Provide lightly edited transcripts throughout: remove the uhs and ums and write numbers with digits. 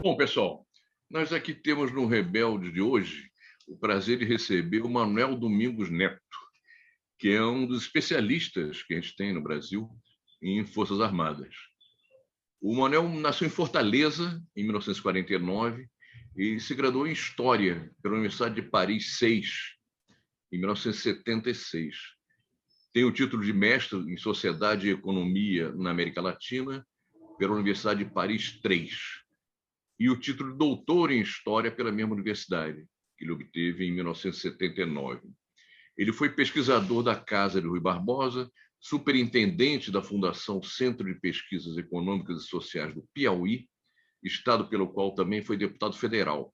Bom, pessoal, nós aqui temos no Rebelde de hoje o prazer de receber o Manuel Domingos Neto, que é um dos especialistas que a gente tem no Brasil em Forças Armadas. O Manuel nasceu em Fortaleza, em 1949, e se graduou em História pela Universidade de Paris 6, em 1976. Tem o título de mestre em Sociedade e Economia na América Latina pela Universidade de Paris 3 e o título de doutor em História pela mesma universidade, que ele obteve em 1979. Ele foi pesquisador da Casa de Rui Barbosa, superintendente da Fundação Centro de Pesquisas Econômicas e Sociais do Piauí, estado pelo qual também foi deputado federal.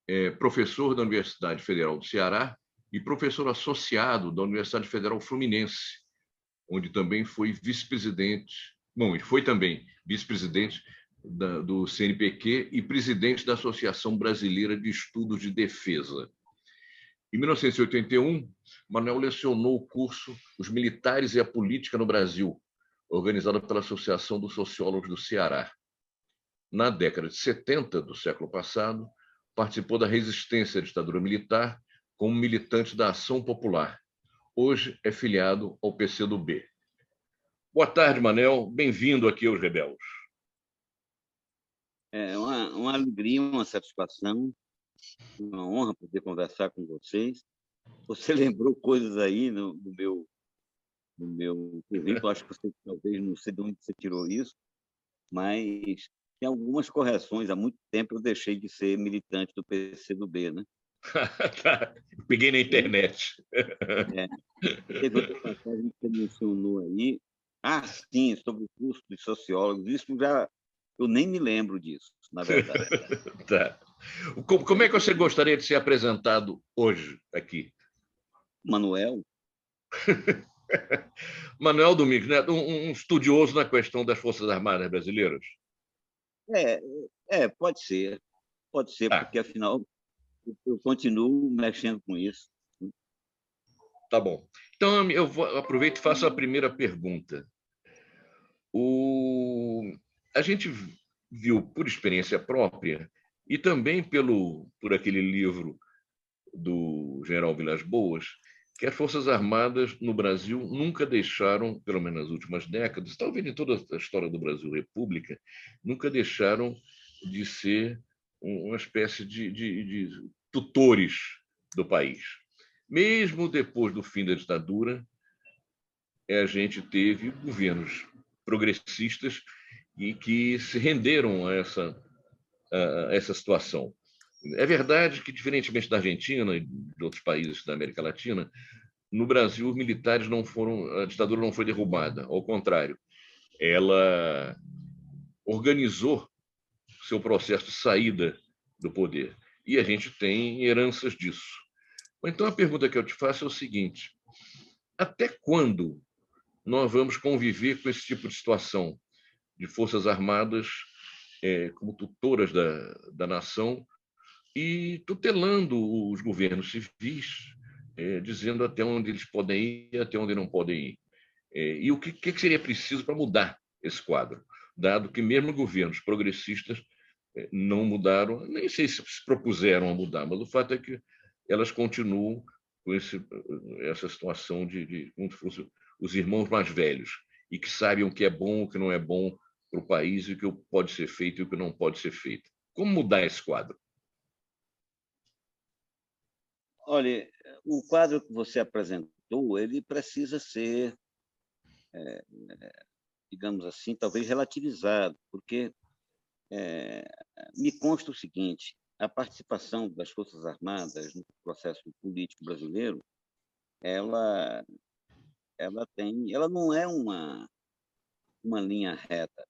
É professor da Universidade Federal do Ceará e professor associado da Universidade Federal Fluminense, onde também foi vice-presidente, bom, ele foi também vice-presidente do CNPq e presidente da Associação Brasileira de Estudos de Defesa. Em 1981, Manuel lecionou o curso Os Militares e a Política no Brasil, organizado pela Associação dos Sociólogos do Ceará. Na década de 70 do século passado, participou da resistência à ditadura militar como militante da Ação Popular. Hoje é filiado ao PCdoB. Boa tarde, Manuel. Bem-vindo aqui aos Rebeldes. É uma alegria, uma satisfação, uma honra poder conversar com vocês. Você lembrou coisas aí no meu currículo, acho que você talvez não sei de onde você tirou isso, mas tem algumas correções. Há muito tempo eu deixei de ser militante do PCdoB, né? Peguei na internet. Teve outra passagem que você mencionou aí. Ah, sim, sobre o curso de sociólogos. Isso já eu nem me lembro disso, na verdade. Tá. Como é que você gostaria de ser apresentado hoje aqui? Manuel? Manuel Domingos, né? Um estudioso na questão das Forças Armadas brasileiras. Pode ser, Ah, porque afinal eu continuo mexendo com isso. tá bom. Então aproveito e faço a primeira pergunta. A gente viu por experiência própria e também por aquele livro do General Vilas Boas, que as Forças Armadas no Brasil nunca deixaram, pelo menos nas últimas décadas, talvez em toda a história do Brasil República, nunca deixaram de ser uma espécie de tutores do país. Mesmo depois do fim da ditadura, a gente teve governos progressistas e que se renderam a essa situação. É verdade que, diferentemente da Argentina e de outros países da América Latina, no Brasil os militares não foram, a ditadura não foi derrubada, ao contrário, ela organizou seu processo de saída do poder. E a gente tem heranças disso. Então a pergunta que eu te faço é o seguinte: até quando nós vamos conviver com esse tipo de situação de Forças Armadas como tutoras da nação e tutelando os governos civis, dizendo até onde eles podem ir, até onde não podem ir. E o que seria preciso para mudar esse quadro, dado que mesmo governos progressistas não mudaram, nem sei se propuseram a mudar, mas o fato é que elas continuam com essa situação de como se fossem os irmãos mais velhos, e que sabem o que é bom, o que não é bom para o país, e o que pode ser feito e o que não pode ser feito. Como mudar esse quadro? Olha, o quadro que você apresentou, ele precisa ser, digamos assim, talvez relativizado, porque me consta o seguinte: a participação das Forças Armadas no processo político brasileiro, ela, ela não é uma linha reta,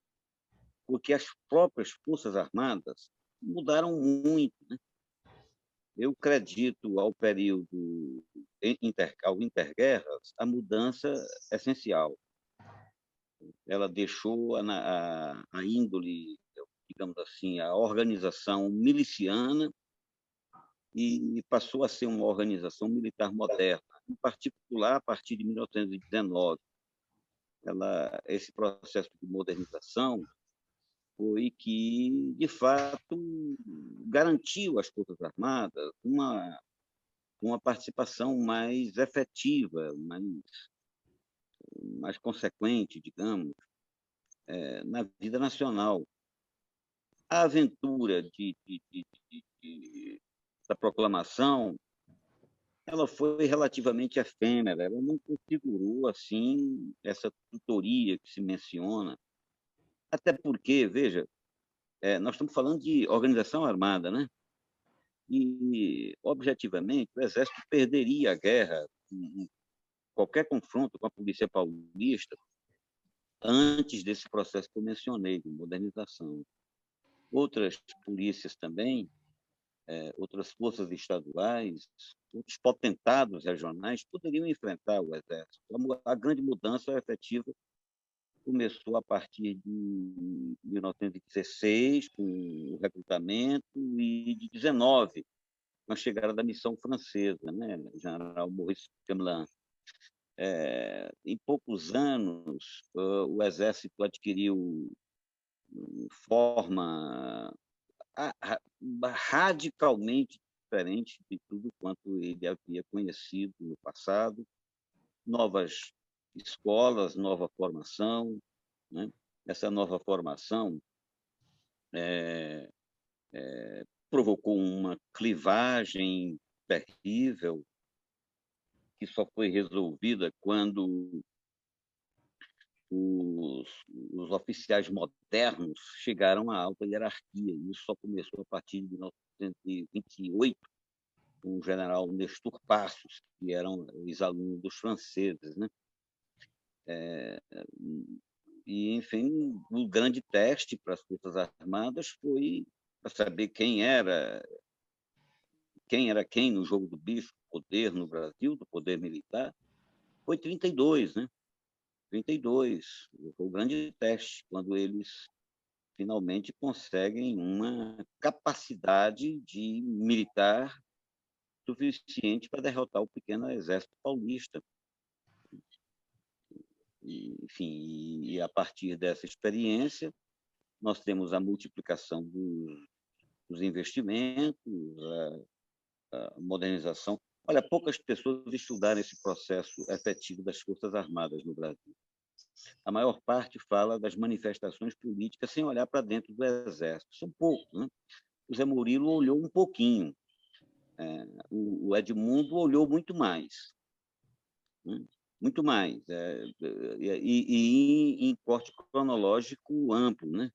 porque as próprias Forças Armadas mudaram muito, né? Eu acredito ao período ao interguerras a mudança essencial. Ela deixou a índole, digamos assim, a organização miliciana e passou a ser uma organização militar moderna, em particular a partir de 1919. Esse processo de modernização foi que, de fato, garantiu às Forças Armadas uma participação mais efetiva, mais consequente, digamos, na vida nacional. A aventura da proclamação, ela foi relativamente efêmera, ela não configurou assim essa tutoria que se menciona, até porque, veja, nós estamos falando de organização armada, né? E, objetivamente, o Exército perderia a guerra em qualquer confronto com a Polícia Paulista antes desse processo que eu mencionei, de modernização. Outras polícias também, outras forças estaduais, outros potentados regionais poderiam enfrentar o Exército. A grande mudança efetiva começou a partir de 1916, com o recrutamento, e de 19, com a chegada da missão francesa, né? General Maurice Gamelin. Em poucos anos, o Exército adquiriu forma radicalmente diferente de tudo quanto ele havia conhecido no passado, novas escolas, nova formação, né? Essa nova formação provocou uma clivagem terrível que só foi resolvida quando os oficiais modernos chegaram à alta hierarquia. Isso só começou a partir de 1928, com o general Nestor Passos, que eram ex-alunos dos franceses, né? E, enfim, o grande teste para as Forças Armadas foi para saber quem era quem no jogo do bicho, poder no Brasil, do poder militar, foi 32, né? 32, foi o grande teste, quando eles finalmente conseguem uma capacidade de militar suficiente para derrotar o pequeno exército paulista. E, enfim, e a partir dessa experiência, nós temos a multiplicação dos investimentos, a modernização. Olha, poucas pessoas estudaram esse processo efetivo das Forças Armadas no Brasil. A maior parte fala das manifestações políticas sem olhar para dentro do Exército. São poucos, né? O Zé Murilo olhou um pouquinho, o Edmundo olhou muito mais, né? Muito mais, e em corte cronológico amplo, né?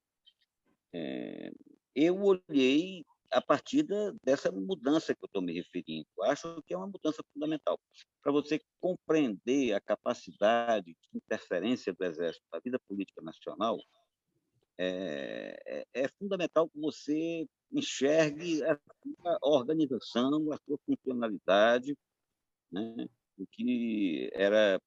Eu olhei a partir dessa mudança que eu estou me referindo. Acho que é uma mudança fundamental. Para você compreender a capacidade de interferência do Exército na vida política nacional, é fundamental que você enxergue a sua organização, a sua funcionalidade, né? O que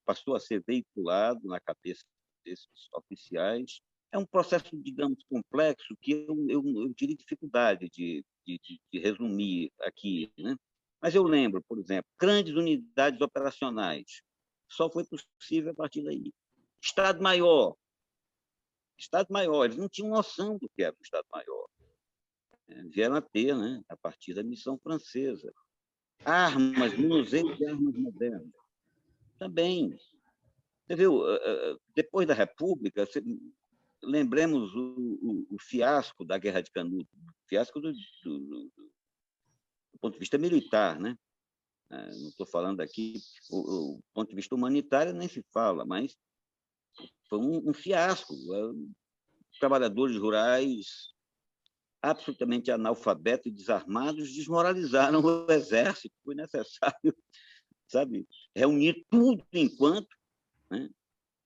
passou a ser veiculado na cabeça desses oficiais. É um processo, digamos, complexo, que eu tive dificuldade de resumir aqui, né? Mas eu lembro, por exemplo, grandes unidades operacionais. Só foi possível a partir daí. Estado-Maior. Estado-Maior, eles não tinham noção do que era o Estado-Maior. Vieram a ter, né, a partir da missão francesa. Armas, manuseio de armas modernas. Também. Você viu, depois da República, lembremos o fiasco da Guerra de Canudos, fiasco do ponto de vista militar, né? Não estou falando aqui, o ponto de vista humanitário nem se fala, mas foi um fiasco. Trabalhadores rurais absolutamente analfabetos e desarmados desmoralizaram o exército. Foi necessário, sabe, reunir tudo enquanto, né?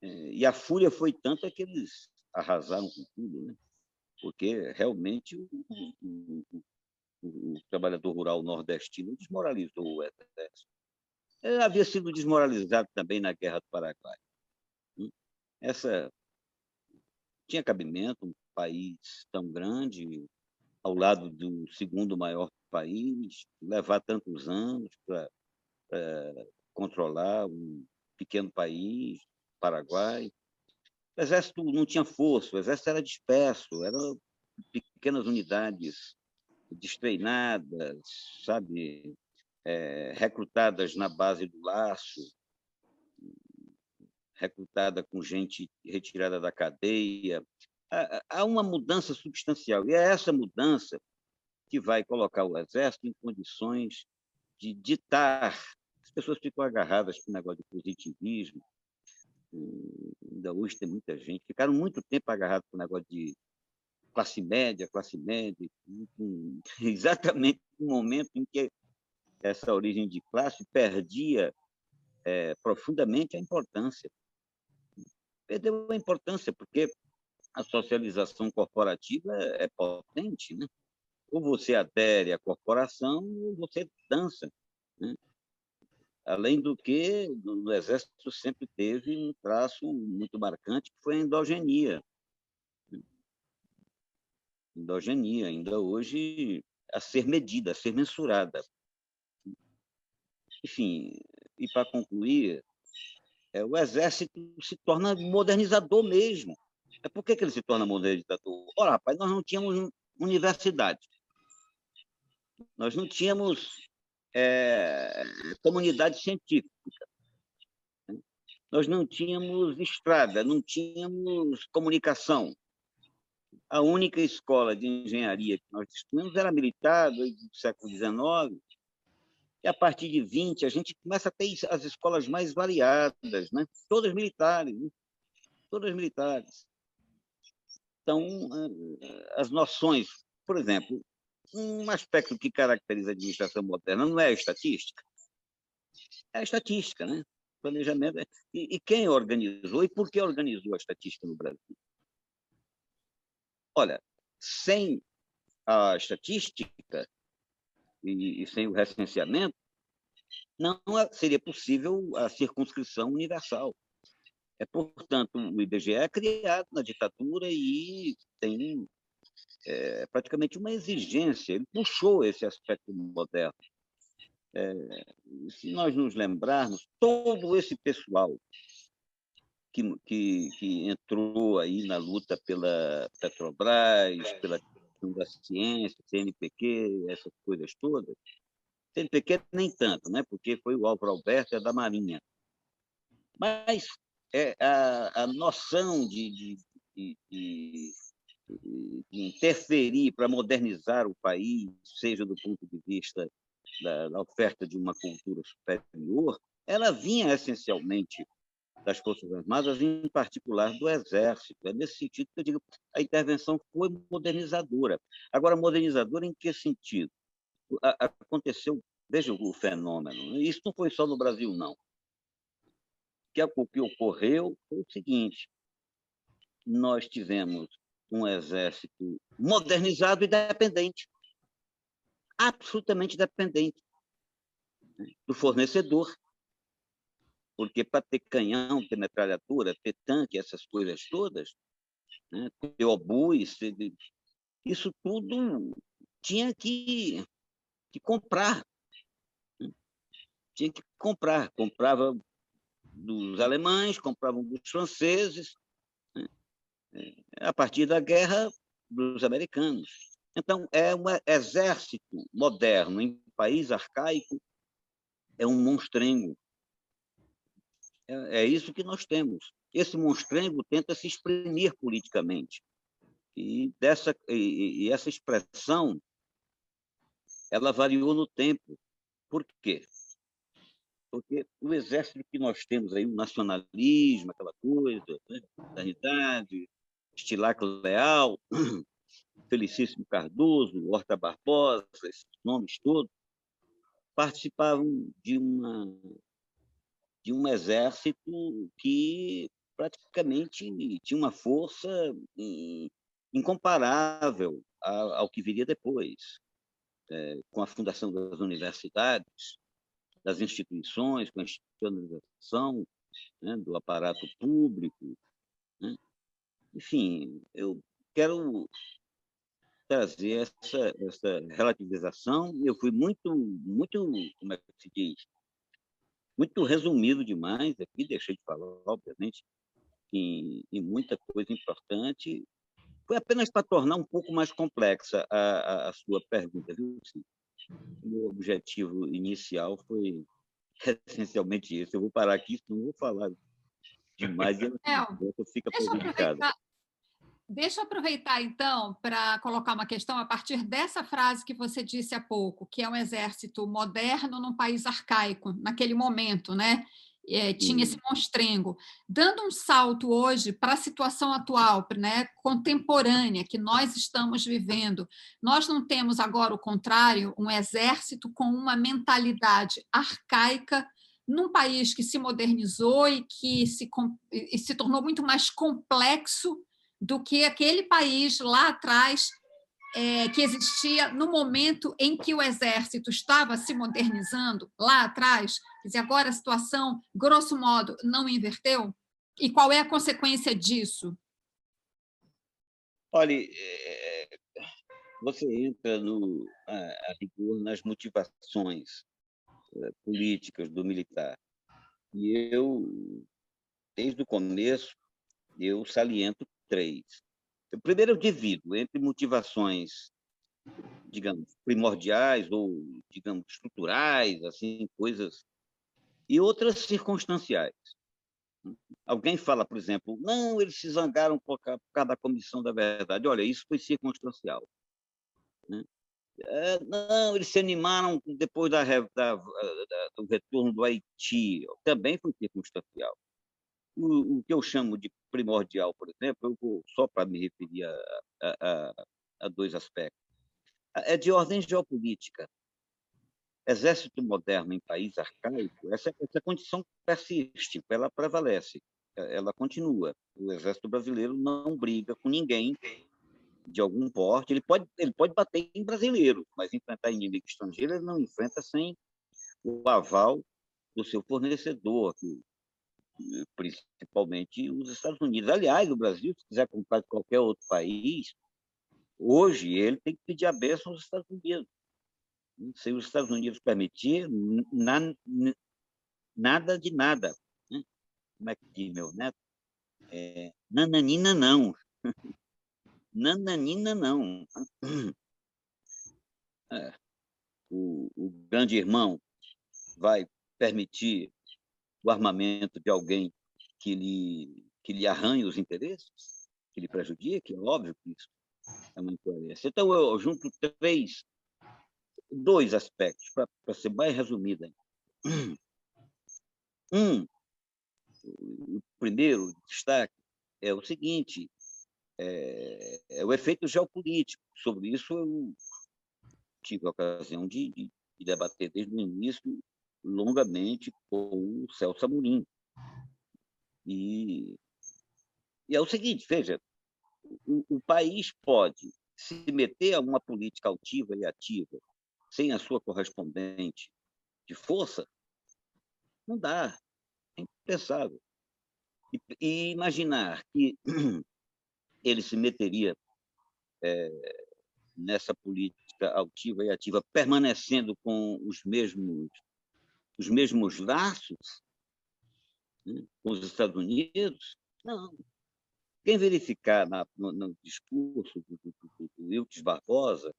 E a fúria foi tanta que eles arrasaram com tudo, né? Porque realmente o trabalhador rural nordestino desmoralizou o exército. Ele havia sido desmoralizado também na Guerra do Paraguai. Essa tinha cabimento, um país tão grande, ao lado do segundo maior país, levar tantos anos para controlar um pequeno país, Paraguai. O exército não tinha força, o exército era disperso, era pequenas unidades destreinadas, sabe, recrutadas na base do laço, recrutada com gente retirada da cadeia. Há uma mudança substancial, e é essa mudança que vai colocar o Exército em condições de ditar. As pessoas ficam agarradas com o negócio de positivismo, ainda hoje tem muita gente, ficaram muito tempo agarrados com o negócio de classe média, exatamente no momento em que essa origem de classe perdia profundamente a importância. Perdeu a importância, porque a socialização corporativa é potente, né? Ou você adere à corporação, ou você dança, né? Além do que, no Exército sempre teve um traço muito marcante, que foi a endogenia. Endogenia, ainda hoje, a ser medida, a ser mensurada. Enfim, e para concluir, o Exército se torna modernizador mesmo. Por que ele se torna modernizador? Ora, rapaz, nós não tínhamos universidade, nós não tínhamos comunidade científica, nós não tínhamos estrada, não tínhamos comunicação. A única escola de engenharia que nós tínhamos era militar, do século XIX, e a partir de 20 a gente começa a ter as escolas mais variadas, né? Todas militares, né? Todas militares. Então, as noções, por exemplo, um aspecto que caracteriza a administração moderna não é a estatística, é a estatística, né? Planejamento. E quem organizou e por que organizou a estatística no Brasil? Olha, sem a estatística e sem o recenseamento, não seria possível a circunscrição universal. Portanto, o IBGE é criado na ditadura e tem praticamente uma exigência, ele puxou esse aspecto moderno. Se nós nos lembrarmos, todo esse pessoal que entrou aí na luta pela Petrobras, pela questão da ciência, CNPq, essas coisas todas, CNPq nem tanto, né? Porque foi o Álvaro Alberto, da Marinha. Mas a noção de interferir para modernizar o país, seja do ponto de vista da oferta de uma cultura superior, ela vinha essencialmente das Forças Armadas, em particular do Exército. É nesse sentido que eu digo, a intervenção foi modernizadora. Agora, modernizadora em que sentido? Aconteceu, veja o fenômeno, isso não foi só no Brasil, não. O que ocorreu foi o seguinte: nós tivemos um exército modernizado e dependente, absolutamente dependente do fornecedor, porque para ter canhão, ter metralhadora, ter tanque, essas coisas todas, né, ter obus, isso tudo tinha que comprar. Tinha que comprar. Comprava dos alemães, compravam dos franceses, né, a partir da guerra dos americanos. Então, é um exército moderno em país arcaico, é um monstrengo. É isso que nós temos. Esse monstrengo tenta se exprimir politicamente. E essa expressão ela variou no tempo. Por quê? Porque o exército que nós temos aí, o nacionalismo, aquela coisa, né? Modernidade, Estilac Leal, Felicíssimo Cardoso, Horta Barbosa, esses nomes todos, participavam de um exército que praticamente tinha uma força incomparável ao que viria depois, com a fundação das universidades, das instituições, com a institucionalização, né, do aparato público, né? Enfim, eu quero trazer essa relativização. Eu fui muito, como é que se diz, muito resumido demais aqui, deixei de falar, obviamente, em muita coisa importante, Foi apenas para tornar um pouco mais complexa a sua pergunta, viu? Sim. O meu objetivo inicial foi essencialmente esse. Eu vou parar aqui, senão eu vou falar demais e a Léo, conversa fica deixa eu prejudicada. aproveitar, deixa eu aproveitar, então, para colocar uma questão a partir dessa frase que você disse há pouco, que é um exército moderno num país arcaico, naquele momento, né? Tinha esse monstrengo. Dando um salto hoje para a situação atual, né, contemporânea, que nós estamos vivendo, nós não temos agora o contrário, um exército com uma mentalidade arcaica num país que se modernizou e se tornou muito mais complexo do que aquele país lá atrás que existia no momento em que o exército estava se modernizando, lá atrás. Quer dizer, agora a situação, grosso modo, não inverteu? E qual é a consequência disso? Olha, você entra a rigor nas motivações políticas do militar. E eu, desde o começo, eu saliento três. Primeiro, eu divido entre motivações, digamos, primordiais ou, digamos, estruturais, assim, coisas, e outras circunstanciais. Alguém fala, por exemplo, não, eles se zangaram por causa da Comissão da Verdade. Olha, isso foi circunstancial. Né? Não, eles se animaram depois do retorno do Haiti. Também foi circunstancial. O que eu chamo de primordial, por exemplo, eu vou só para me referir a dois aspectos. É de ordem geopolítica. Exército moderno em país arcaico, essa condição persiste, ela prevalece, ela continua. O Exército brasileiro não briga com ninguém de algum porte, ele pode bater em brasileiro, mas enfrentar inimigo estrangeiro ele não enfrenta sem o aval do seu fornecedor, principalmente os Estados Unidos. Aliás, o Brasil, se quiser comprar de qualquer outro país, hoje ele tem que pedir a bênção aos Estados Unidos. Se os Estados Unidos permitir, nada de nada. Né? Como é que diz meu neto? Nananina não. Nananina não. O grande irmão vai permitir o armamento de alguém que lhe arranhe os interesses, que lhe prejudique? É óbvio que isso é uma incoerência. Então, eu junto dois aspectos, para ser mais resumida. O primeiro destaque é o seguinte, é o efeito geopolítico. Sobre isso, eu tive a ocasião de debater desde o início longamente com o Celso Amorim. E é o seguinte, veja, o país pode se meter a uma política altiva e ativa sem a sua correspondente de força? Não dá, é impensável. E imaginar que ele se meteria nessa política altiva e ativa, permanecendo com os mesmos laços, né, com os Estados Unidos? Não. Quem verificar no discurso do Wilkes Barbosa,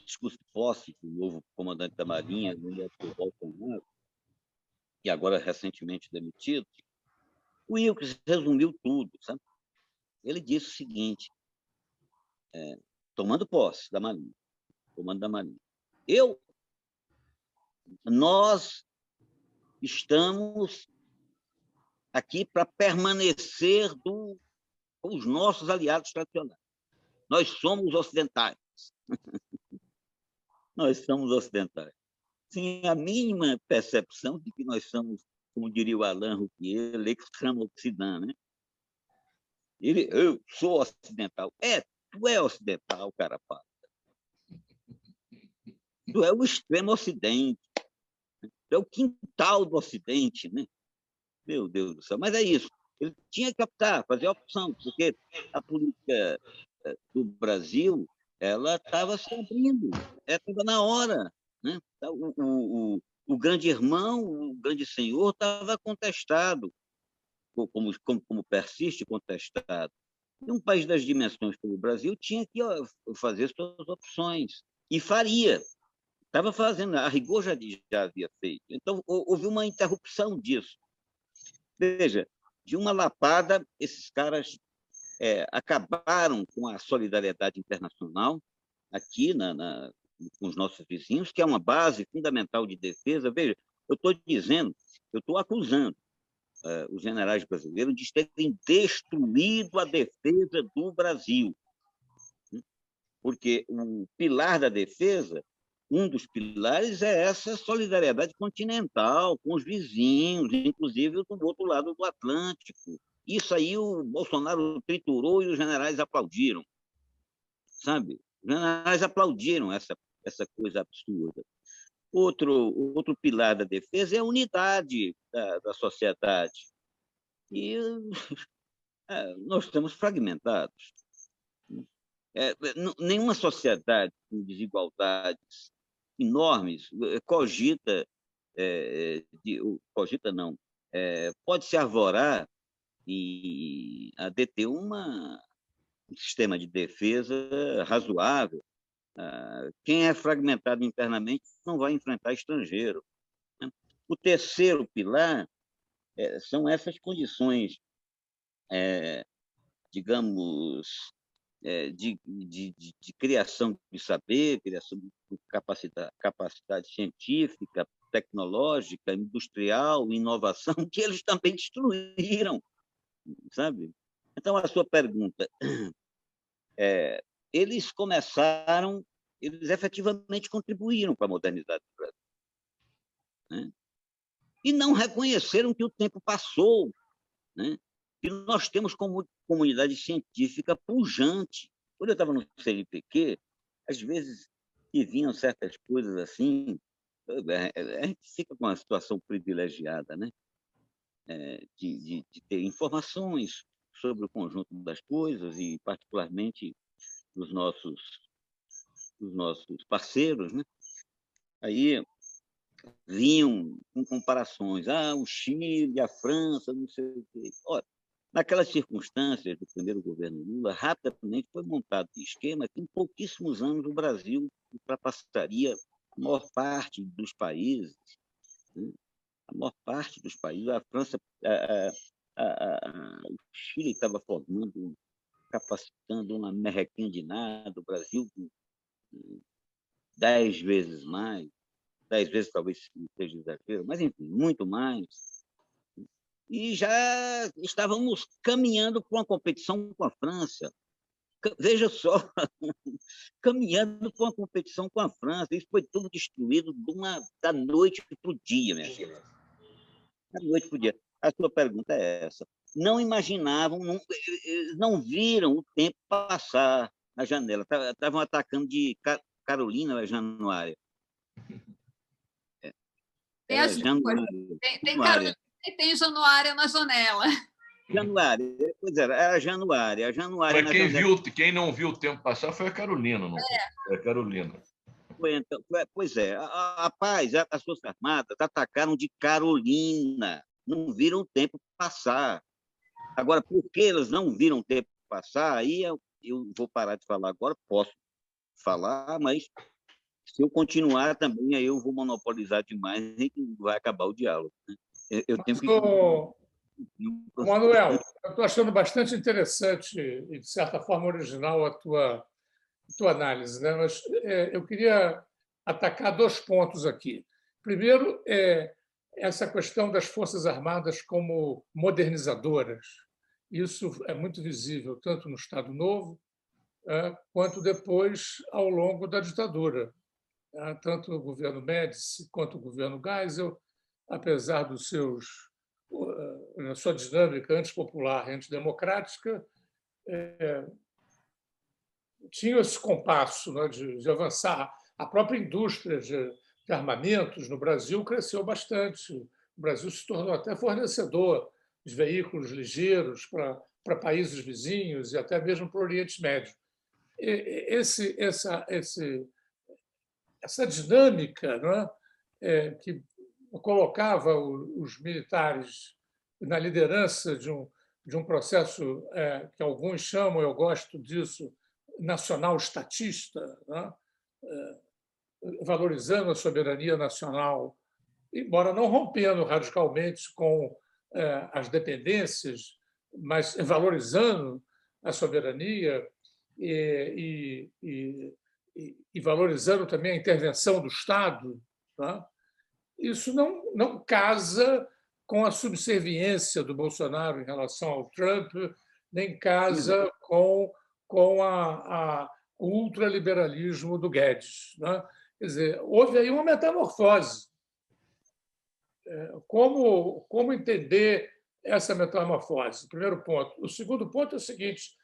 discurso de posse do novo comandante da Marinha, o Bolsonaro, e agora recentemente demitido, o Wilkes resumiu tudo. Sabe? Ele disse o seguinte, tomando posse da Marinha, comando da Marinha, nós estamos aqui para permanecer com os nossos aliados tradicionais. Nós somos ocidentais. Nós somos ocidentais. Sem a mínima percepção de que nós somos, como diria o Alain Rouquier, l'extrême-occident, né? Eu sou ocidental. Tu é ocidental, cara. Tu é o extremo ocidente. Tu é o quintal do ocidente, né? Meu Deus do céu. Mas é isso. Ele tinha que optar, fazer a opção, porque a política do Brasil ela estava se abrindo, estava na hora. Né? O grande irmão, o grande senhor estava contestado, como persiste contestado. E um país das dimensões como o Brasil tinha que fazer suas opções, e faria. Estava fazendo, a rigor já havia feito. Então, houve uma interrupção disso. Veja, de uma lapada, esses caras acabaram com a solidariedade internacional aqui com os nossos vizinhos, que é uma base fundamental de defesa. Veja, eu estou acusando os generais brasileiros de terem destruído a defesa do Brasil, porque o pilar da defesa, um dos pilares é essa solidariedade continental com os vizinhos, inclusive do outro lado do Atlântico. Isso aí o Bolsonaro triturou e os generais aplaudiram, sabe? Os generais aplaudiram essa coisa absurda. Outro pilar da defesa é a unidade da sociedade. E nós estamos fragmentados. Nenhuma sociedade com desigualdades enormes cogita não, pode se arvorar a deter um sistema de defesa razoável. Quem é fragmentado internamente não vai enfrentar estrangeiro. O terceiro pilar são essas condições, digamos, de criação de saber, criação de capacidade científica, tecnológica, industrial, inovação, que eles também destruíram, sabe? Então, a sua pergunta, eles efetivamente contribuíram para a modernidade do Brasil, né? E não reconheceram que o tempo passou, né? Que nós temos como comunidade científica pujante. Quando eu estava no CNPq, às vezes que vinham certas coisas assim, a gente fica com uma situação privilegiada, né? De ter informações sobre o conjunto das coisas e, particularmente, dos nossos parceiros, né? Aí vinham com comparações, o Chile, a França, não sei o quê. Olha, naquelas circunstâncias do primeiro governo Lula, rapidamente foi montado um esquema que, em pouquíssimos anos, o Brasil ultrapassaria a maior parte dos países, né? A maior parte dos países. A França, o Chile estava capacitando uma merrequinha de nada, o Brasil 10 vezes mais, 10 vezes talvez seja exagero, mas enfim, muito mais. E já estávamos caminhando para uma competição com a França. Veja só, caminhando para uma competição com a França. Isso foi tudo destruído da noite para o dia, minha filha. Da noite para o dia. A sua pergunta é essa. Não imaginavam, não viram o tempo passar na janela. Estavam atacando de Carolina, Januária. Tem as duas. Tem Carolina e tem Januária na janela. Januária, pois era a Januária. A Januária quem não viu o tempo passar foi a Carolina, não foi a Carolina. Pois é, a paz, as Forças Armadas atacaram de Carolina, não viram o tempo passar. Agora, por que elas não viram o tempo passar? Aí eu vou parar de falar agora, posso falar, mas se eu continuar também, aí eu vou monopolizar demais e vai acabar o diálogo, né? Eu tenho que... Manuel, eu estou achando bastante interessante e, de certa forma, original a tua análise, né? Mas eu queria atacar 2 pontos aqui. Primeiro, essa questão das Forças Armadas como modernizadoras. Isso é muito visível tanto no Estado Novo quanto depois ao longo da ditadura. Tanto o governo Médici quanto o governo Geisel, apesar dos na sua dinâmica antipopular, antidemocrática, tinha esse compasso, né, de avançar. A própria indústria de armamentos no Brasil cresceu bastante. O Brasil se tornou até fornecedor de veículos ligeiros para países vizinhos e até mesmo para o Oriente Médio. Essa dinâmica, não é? Que colocava os militares na liderança de de um processo que alguns chamam, eu gosto disso, nacional-estatista, né? Valorizando a soberania nacional, embora não rompendo radicalmente com as dependências, mas valorizando a soberania e valorizando também a intervenção do Estado, tá? Isso não casa com a subserviência do Bolsonaro em relação ao Trump, nem casa com o ultraliberalismo do Guedes, né? Quer dizer, houve aí uma metamorfose. Como entender essa metamorfose? Primeiro ponto. O segundo ponto é o seguinte: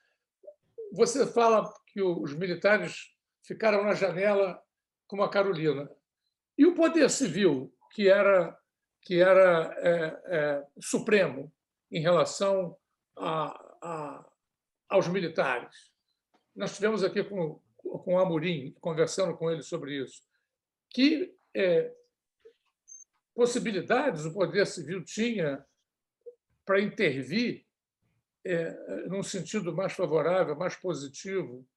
você fala que os militares ficaram na janela com a Carolina. E o poder civil, que era supremo em relação aos militares? Nós estivemos aqui com o Amorim, conversando com ele sobre isso. Que possibilidades o poder civil tinha para intervir num sentido mais favorável, mais positivo?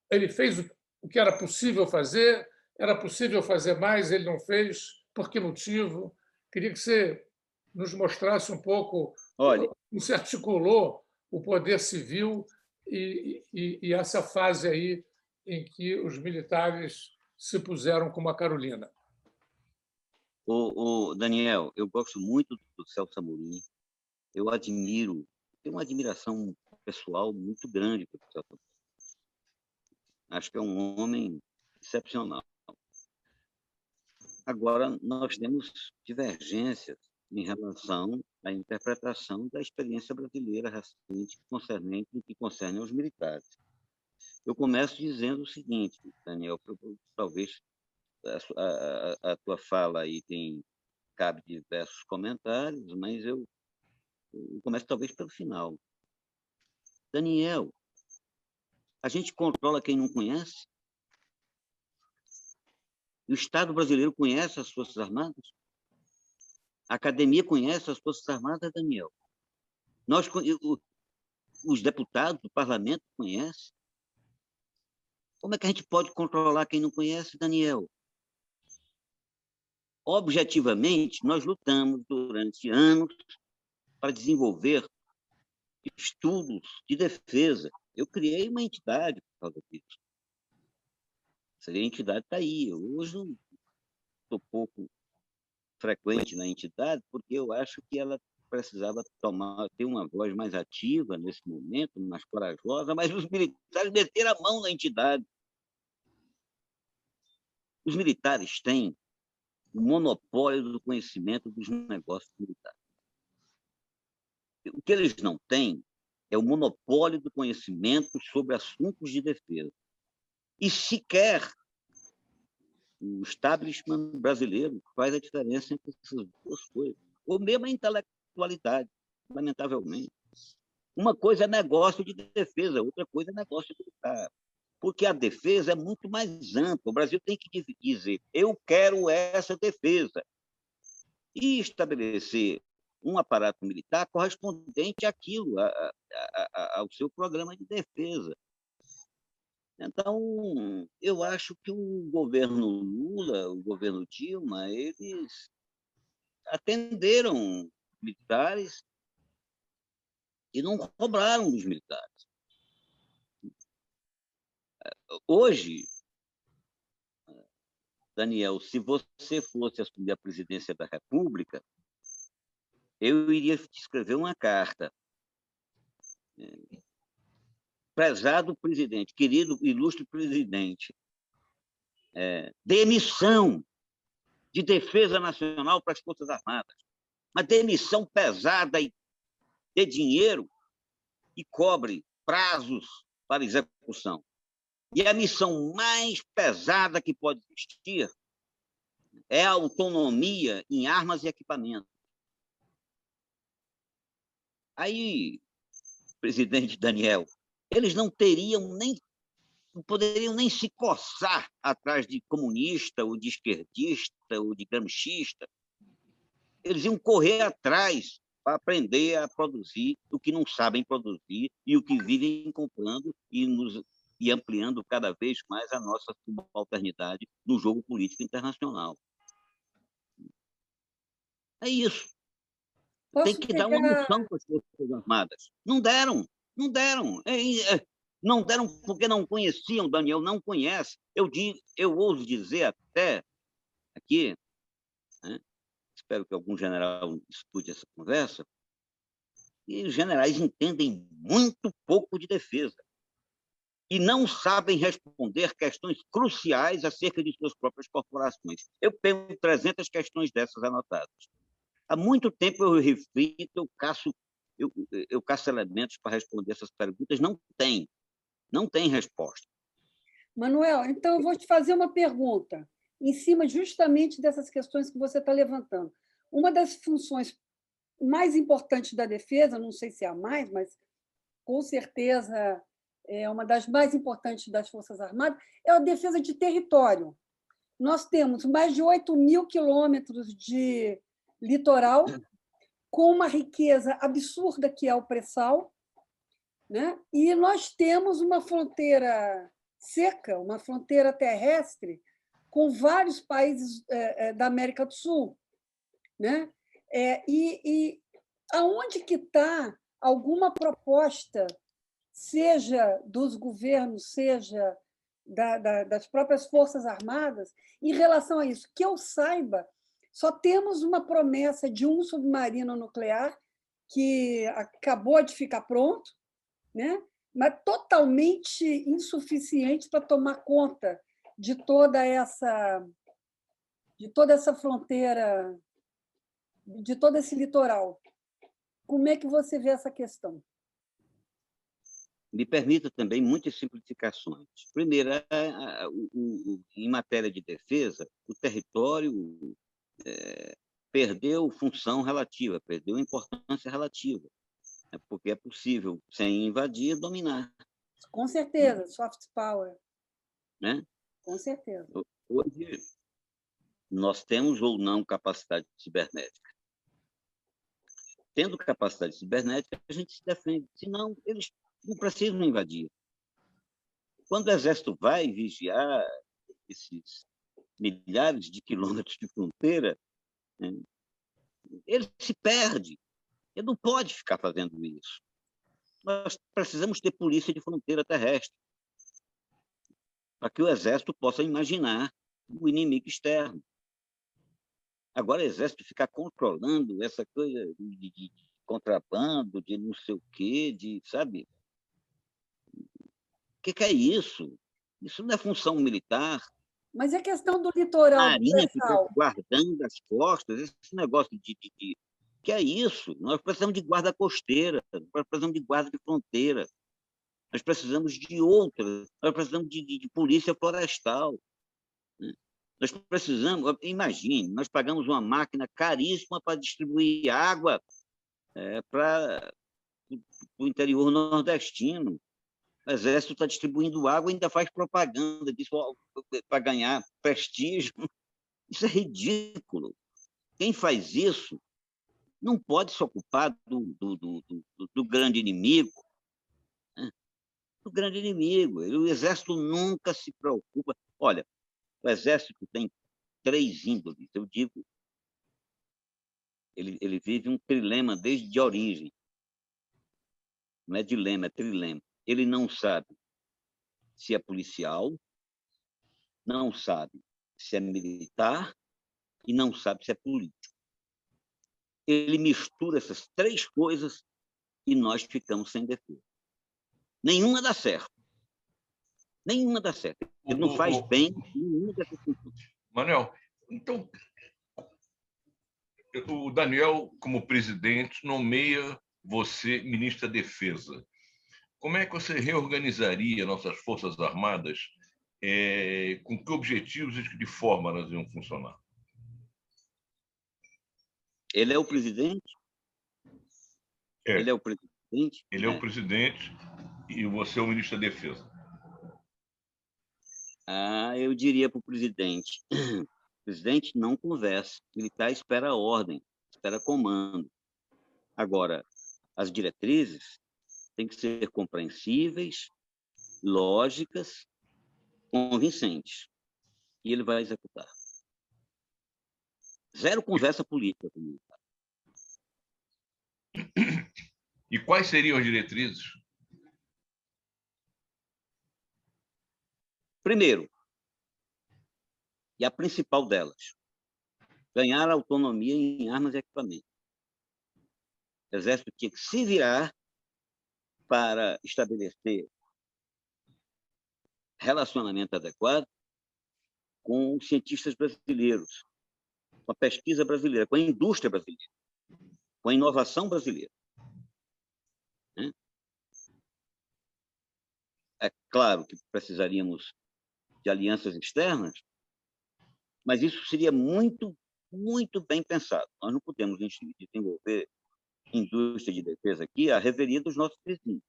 Ele fez o que era possível fazer mais, ele não fez. Por que motivo? Queria que você nos mostrasse um pouco como se articulou o poder civil e essa fase aí em que os militares se puseram como a Carolina. Daniel, eu gosto muito do Celso Amorim. Eu admiro, tenho uma admiração pessoal muito grande pelo Celso Amorim. Acho que é um homem excepcional. Agora, nós temos divergências em relação à interpretação da experiência brasileira recente concernente o que concerne aos militares. Eu começo dizendo o seguinte, Daniel, talvez a tua fala aí cabe diversos comentários, mas eu começo talvez pelo final. Daniel, a gente controla quem não conhece? O Estado brasileiro conhece as Forças Armadas? A academia conhece as Forças Armadas, Daniel? Os deputados do parlamento conhecem? Como é que a gente pode controlar quem não conhece, Daniel? Objetivamente, nós lutamos durante anos para desenvolver estudos de defesa. Eu criei uma entidade por causa disso. Essa entidade está aí. Hoje eu estou pouco frequente na entidade porque eu acho que ela precisava ter uma voz mais ativa nesse momento, mais corajosa, mas os militares meteram a mão na entidade. Os militares têm o monopólio do conhecimento dos negócios militares. O que eles não têm é o monopólio do conhecimento sobre assuntos de defesa. E sequer o establishment brasileiro faz a diferença entre essas duas coisas. Ou mesmo a intelectualidade, lamentavelmente. Uma coisa é negócio de defesa, outra coisa é negócio militar. Porque a defesa é muito mais ampla. O Brasil tem que dizer, eu quero essa defesa. E estabelecer um aparato militar correspondente àquilo, ao seu programa de defesa. Então, eu acho que o governo Lula, o governo Dilma, eles atenderam militares e não cobraram dos militares. Hoje, Daniel, se você fosse assumir a presidência da República, eu iria te escrever uma carta. Prezado presidente, querido ilustre presidente, demissão de defesa nacional para as Forças Armadas, uma demissão pesada e de dinheiro e cobre prazos para execução. E a missão mais pesada que pode existir é a autonomia em armas e equipamentos. Aí, presidente Daniel, eles não poderiam nem se coçar atrás de comunista, ou de esquerdista, ou de gramscista. Eles iam correr atrás para aprender a produzir o que não sabem produzir e o que vivem comprando e ampliando cada vez mais a nossa subalternidade no jogo político internacional. É isso. Tem que dar uma noção para as Forças Armadas. Não deram. Não deram porque não conheciam, Daniel, não conhece. Eu ouso dizer até aqui, né, espero que algum general escute essa conversa, e os generais entendem muito pouco de defesa e não sabem responder questões cruciais acerca de suas próprias corporações. Eu tenho 300 questões dessas anotadas. Há muito tempo eu reflito, eu caço elementos para responder essas perguntas. Não tem resposta. Manuel, então eu vou te fazer uma pergunta, em cima justamente dessas questões que você está levantando. Uma das funções mais importantes da defesa, não sei se é a mais, mas com certeza é uma das mais importantes das Forças Armadas, é a defesa de território. Nós temos mais de 8.000 quilômetros de litoral, com uma riqueza absurda que é o pré-sal, né? E nós temos uma fronteira seca, uma fronteira terrestre, com vários países da América do Sul, né? E aonde que está alguma proposta, seja dos governos, seja das próprias Forças Armadas, em relação a isso? Que eu saiba, só temos uma promessa de um submarino nuclear que acabou de ficar pronto, né? Mas totalmente insuficiente para tomar conta de toda essa fronteira, de todo esse litoral. Como é que você vê essa questão? Me permita também muitas simplificações. Primeiro, em matéria de defesa, o território perdeu função relativa, perdeu importância relativa, porque é possível, sem invadir, dominar. Com certeza, soft power. Né? Com certeza. Hoje, nós temos ou não capacidade cibernética. Tendo capacidade cibernética, a gente se defende, senão eles não precisam invadir. Quando o Exército vai vigiar esses milhares de quilômetros de fronteira, né, ele se perde. Ele não pode ficar fazendo isso. Nós precisamos ter polícia de fronteira terrestre para que o Exército possa imaginar o inimigo externo. Agora, o Exército ficar controlando essa coisa de contrabando, de não sei o quê, sabe? O que é isso? Isso não é função militar. Mas a questão do litoral, a Marinha fica guardando as costas, esse negócio que é isso? Nós precisamos de guarda costeira, nós precisamos de guarda de fronteira, nós precisamos de outras, nós precisamos de polícia florestal. Né? Nós precisamos, imagine, nós pagamos uma máquina caríssima para distribuir água para o interior nordestino. O Exército está distribuindo água e ainda faz propaganda disso para ganhar prestígio. Isso é ridículo. Quem faz isso não pode se ocupar do grande inimigo. Né? Do grande inimigo. O Exército nunca se preocupa. Olha, o Exército tem 3 índoles. Eu digo, ele vive um trilema desde a origem. Não é dilema, é trilema. Ele não sabe se é policial, não sabe se é militar e não sabe se é político. Ele mistura essas 3 coisas e nós ficamos sem defesa. Nenhuma dá certo. Nenhuma dá certo. Ele não faz bem nenhuma dessas funções. Manuel, então, o Daniel, como presidente, nomeia você ministro da Defesa. Como é que você reorganizaria nossas Forças Armadas? Com que objetivos e de que forma elas iam funcionar? Ele é o presidente? Ele é o presidente? Ele é o presidente e você é o ministro da Defesa. Eu diria para o presidente: o presidente não conversa, militar espera ordem, espera comando. Agora, as diretrizes têm que ser compreensíveis, lógicas, convincentes. E ele vai executar. Zero conversa política comigo. E quais seriam as diretrizes? Primeiro, e a principal delas, ganhar autonomia em armas e equipamentos. O Exército tinha que se virar para estabelecer relacionamento adequado com os cientistas brasileiros, com a pesquisa brasileira, com a indústria brasileira, com a inovação brasileira. É claro que precisaríamos de alianças externas, mas isso seria muito, muito bem pensado. Nós não podemos desenvolver indústria de defesa aqui à revelia dos nossos vizinhos.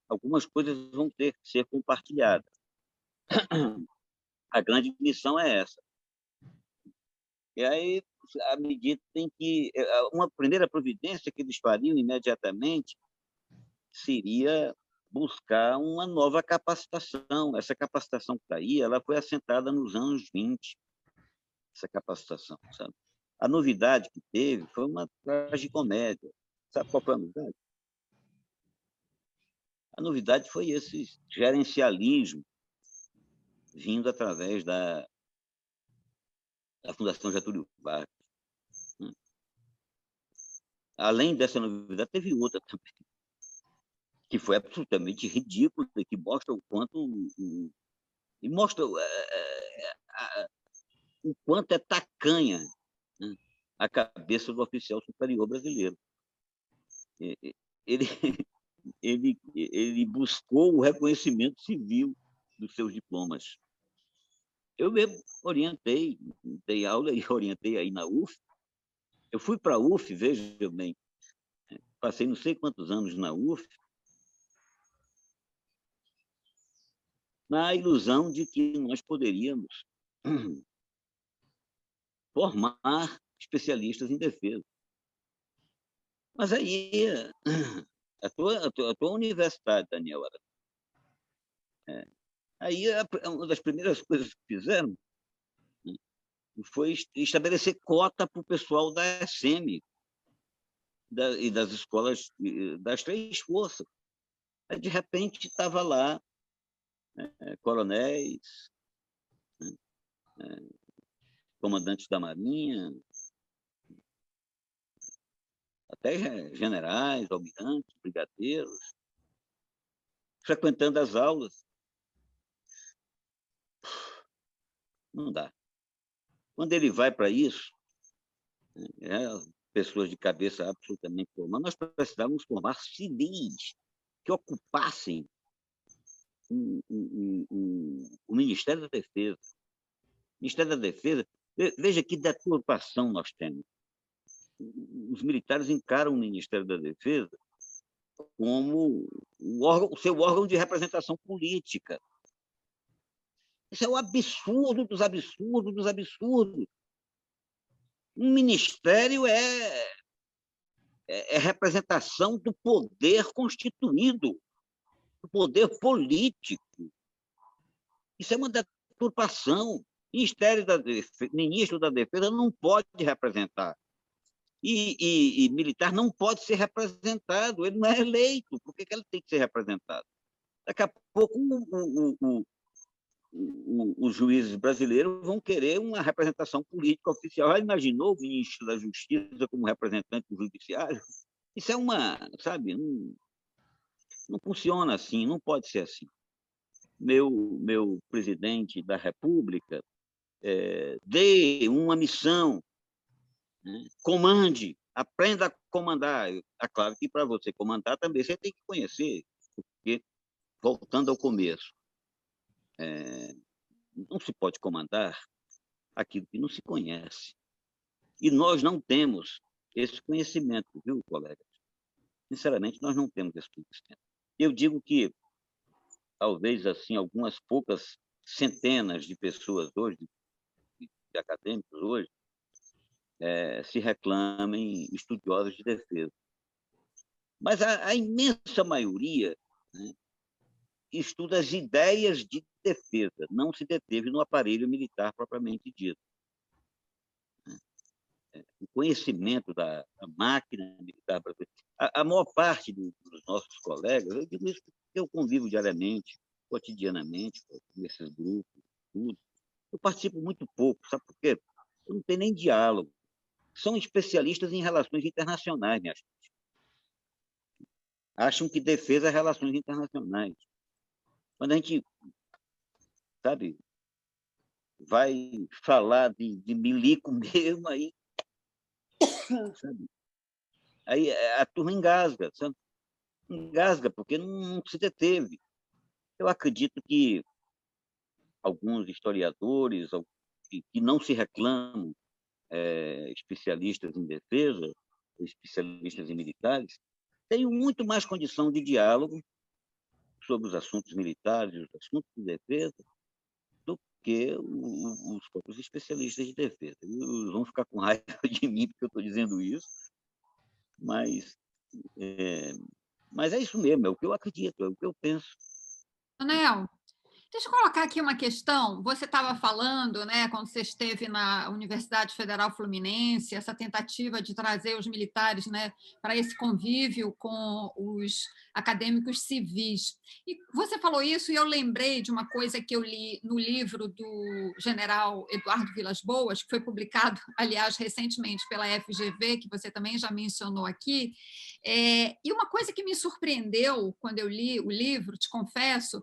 Algumas coisas vão ter que ser compartilhadas. A grande missão é essa. E aí, à medida em que... Uma primeira providência que eles fariam imediatamente seria buscar uma nova capacitação. Essa capacitação que está aí, ela foi assentada nos anos 20, essa capacitação, sabe? A novidade que teve foi uma tragicomédia. Sabe qual foi a novidade? A novidade foi esse gerencialismo vindo através da Fundação Getúlio Vargas. Além dessa novidade, teve outra também, que foi absolutamente ridícula e que mostra o quanto e mostra o quanto é tacanha, né, a cabeça do oficial superior brasileiro. Ele, ele buscou o reconhecimento civil dos seus diplomas. Eu mesmo orientei, dei aula e orientei aí na UF. Eu fui para a UF, veja bem, passei não sei quantos anos na UF, na ilusão de que nós poderíamos formar especialistas em defesa. Mas aí, a tua universidade, Daniel, aí uma das primeiras coisas que fizeram foi estabelecer cota para o pessoal da SM e das escolas das três forças. Aí, de repente, estava lá coronéis, comandantes da Marinha, até generais, almirantes, brigadeiros, frequentando as aulas. Não dá. Quando ele vai para isso, pessoas de cabeça absolutamente formada, nós precisávamos formar civis que ocupassem o Ministério da Defesa. O Ministério da Defesa, veja que deturpação nós temos. Os militares encaram o Ministério da Defesa como o seu órgão de representação política. Isso é o absurdo dos absurdos dos absurdos. Um ministério é representação do poder constituído, do poder político. Isso é uma deturpação. Ministro da Defesa não pode representar. E militar não pode ser representado. Ele não é eleito. Por que ele tem que ser representado? Daqui a pouco os juízes brasileiros vão querer uma representação política oficial. Já imaginou o ministro da Justiça como representante do judiciário? Isso é sabe, não funciona assim, não pode ser assim. Meu presidente da República dê uma missão, né? Comande, aprenda a comandar. É claro que para você comandar também você tem que conhecer, porque, voltando ao começo, não se pode comandar aquilo que não se conhece. E nós não temos esse conhecimento, viu, colegas? Sinceramente, nós não temos esse conhecimento. Eu digo que, talvez, assim, algumas poucas centenas de pessoas hoje, de acadêmicos hoje, se reclamem estudiosos de defesa. Mas a imensa maioria, né, estuda as ideias de defesa, não se deteve no aparelho militar propriamente dito. O conhecimento da máquina militar brasileira. A maior parte dos nossos colegas, eu digo isso porque eu convivo diariamente, cotidianamente, com esses grupos, tudo. Eu participo muito pouco, sabe por quê? Eu não tenho nem diálogo. São especialistas em relações internacionais, minha gente. Acham que defesa é relações internacionais. Quando a gente, sabe, vai falar de milico mesmo, aí, sabe? Aí a turma engasga, sabe? Engasga, porque não se deteve. Eu acredito que alguns historiadores que não se reclamam, especialistas em defesa, especialistas em militares, têm muito mais condição de diálogo sobre os assuntos militares, os assuntos de defesa, do que os próprios especialistas de defesa. Eles vão ficar com raiva de mim porque eu estou dizendo isso, mas é isso mesmo, é o que eu acredito, é o que eu penso. Anel, deixa eu colocar aqui uma questão. Você estava falando, né, quando você esteve na Universidade Federal Fluminense, essa tentativa de trazer os militares, né, para esse convívio com os acadêmicos civis. E você falou isso e eu lembrei de uma coisa que eu li no livro do general Eduardo Vilas Boas, que foi publicado, aliás, recentemente pela FGV, que você também já mencionou aqui. E uma coisa que me surpreendeu quando eu li o livro, te confesso,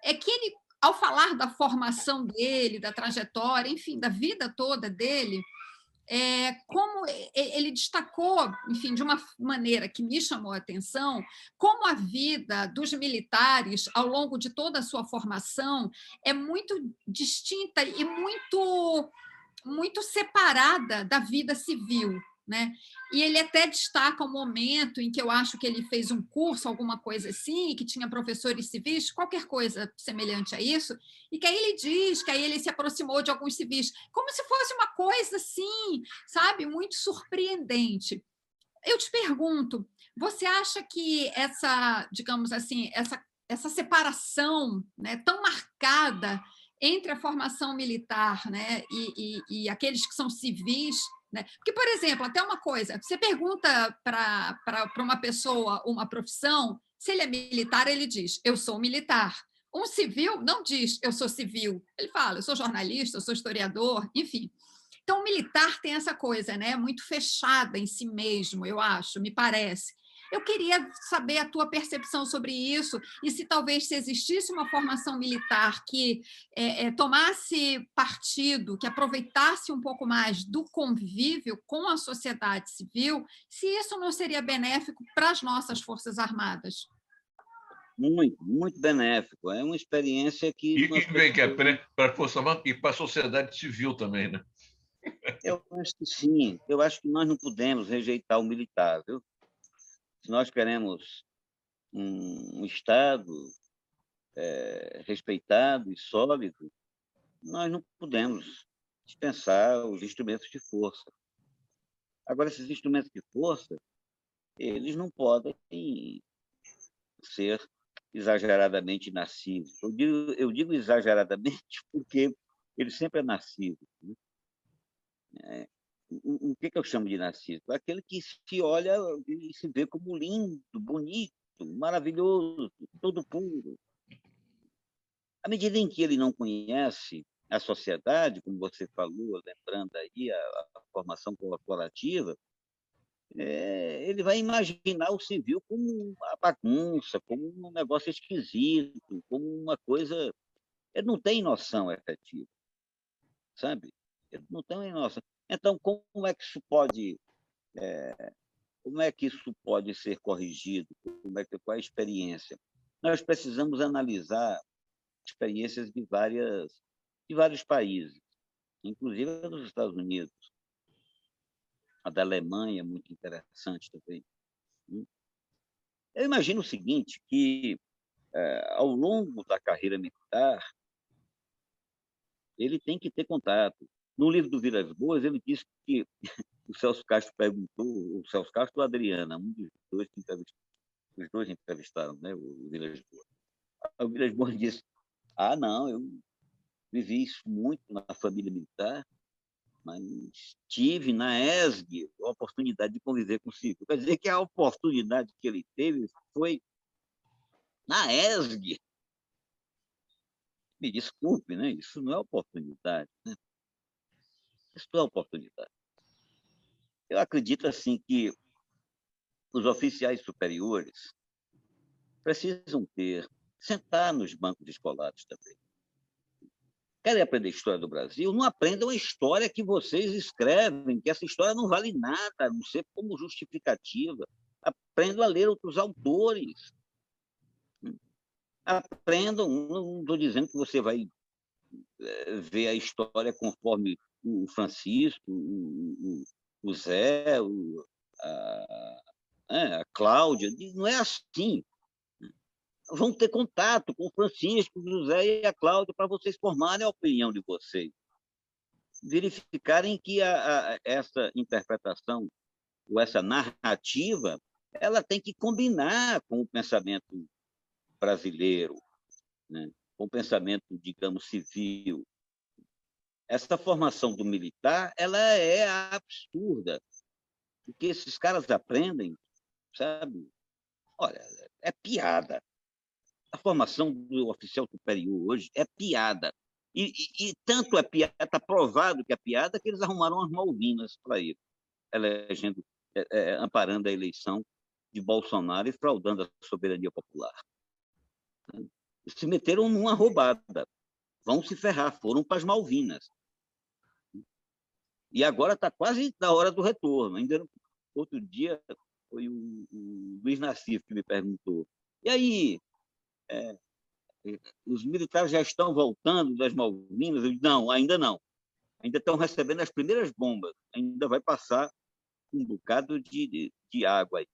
é que ele, ao falar da formação dele, da trajetória, enfim, da vida toda dele, como ele destacou, enfim, de uma maneira que me chamou a atenção, como a vida dos militares, ao longo de toda a sua formação, é muito distinta e muito separada da vida civil. Né? E ele até destaca um momento em que eu acho que ele fez um curso, alguma coisa assim, que tinha professores civis, qualquer coisa semelhante a isso, e que aí ele diz que aí ele se aproximou de alguns civis, como se fosse uma coisa assim, sabe, muito surpreendente. Eu te pergunto, você acha que essa, digamos assim, essa separação, né, tão marcada entre a formação militar, né, e aqueles que são civis, né? Porque, por exemplo, até uma coisa, você pergunta para uma pessoa uma profissão, se ele é militar, ele diz, eu sou militar. Um civil não diz, eu sou civil. Ele fala, eu sou jornalista, eu sou historiador, enfim. Então, o militar tem essa coisa, né, muito fechada em si mesmo, eu acho, me parece. Eu queria saber a tua percepção sobre isso e se talvez se existisse uma formação militar que tomasse partido, que aproveitasse um pouco mais do convívio com a sociedade civil, se isso não seria benéfico para as nossas Forças Armadas. Muito, muito benéfico. É uma experiência que... bem, que é para a Força Armada e para a sociedade civil também, né? Eu acho que sim. Eu acho que nós não podemos rejeitar o militar, viu? Se nós queremos um Estado respeitado e sólido, nós não podemos dispensar os instrumentos de força. Agora, esses instrumentos de força, eles não podem ser exageradamente nocivos. Eu digo exageradamente porque ele sempre é nocivo. Né? O que eu chamo de narciso? Aquele que se olha e se vê como lindo, bonito, maravilhoso, todo puro. À medida em que ele não conhece a sociedade, como você falou, lembrando aí a formação corporativa, ele vai imaginar o civil como uma bagunça, como um negócio esquisito, como uma coisa... Ele não tem noção efetiva, sabe? Ele não tem noção. Então, como é que isso pode ser corrigido? Qual é a experiência? Nós precisamos analisar experiências de vários países, inclusive a dos Estados Unidos. A da Alemanha é muito interessante também. Eu imagino o seguinte, que ao longo da carreira militar, ele tem que ter contato. No livro do Vilas Boas, ele disse que o Celso Castro perguntou, o Celso Castro ou a Adriana, um dos dois que entrevistou, os dois entrevistaram, né, o Vilas Boas. O Vilas Boas disse: não, eu vivi isso muito na família militar, mas tive na ESG a oportunidade de conviver com o civil. Quer dizer que a oportunidade que ele teve foi na ESG. Me desculpe, né? Isso não é oportunidade, né? Isso não é oportunidade. Eu acredito assim que os oficiais superiores precisam sentar nos bancos escolares também. Querem aprender história do Brasil? Não aprendam a história que vocês escrevem, que essa história não vale nada, a não ser como justificativa. Aprendam a ler outros autores. Aprendam, não estou dizendo que você vai ver a história conforme o Francisco, o Zé, a Cláudia. Não é assim. Vão ter contato com o Francisco, o José e a Cláudia para vocês formarem a opinião de vocês. Verificarem que essa interpretação ou essa narrativa ela tem que combinar com o pensamento brasileiro, né? Com o pensamento, digamos, civil. Essa formação do militar ela é absurda. O que esses caras aprendem, sabe? Olha, é piada. A formação do oficial superior hoje é piada. E tanto é piada, está provado que é piada, que eles arrumaram as Malvinas para ele, amparando a eleição de Bolsonaro e fraudando a soberania popular. Se meteram numa roubada. Vão se ferrar, foram para as Malvinas. E agora está quase na hora do retorno. Ainda outro dia foi o Luiz Nassif que me perguntou: e aí, os militares já estão voltando das Malvinas? Eu disse: não, ainda não. Ainda estão recebendo as primeiras bombas. Ainda vai passar um bocado de água aí.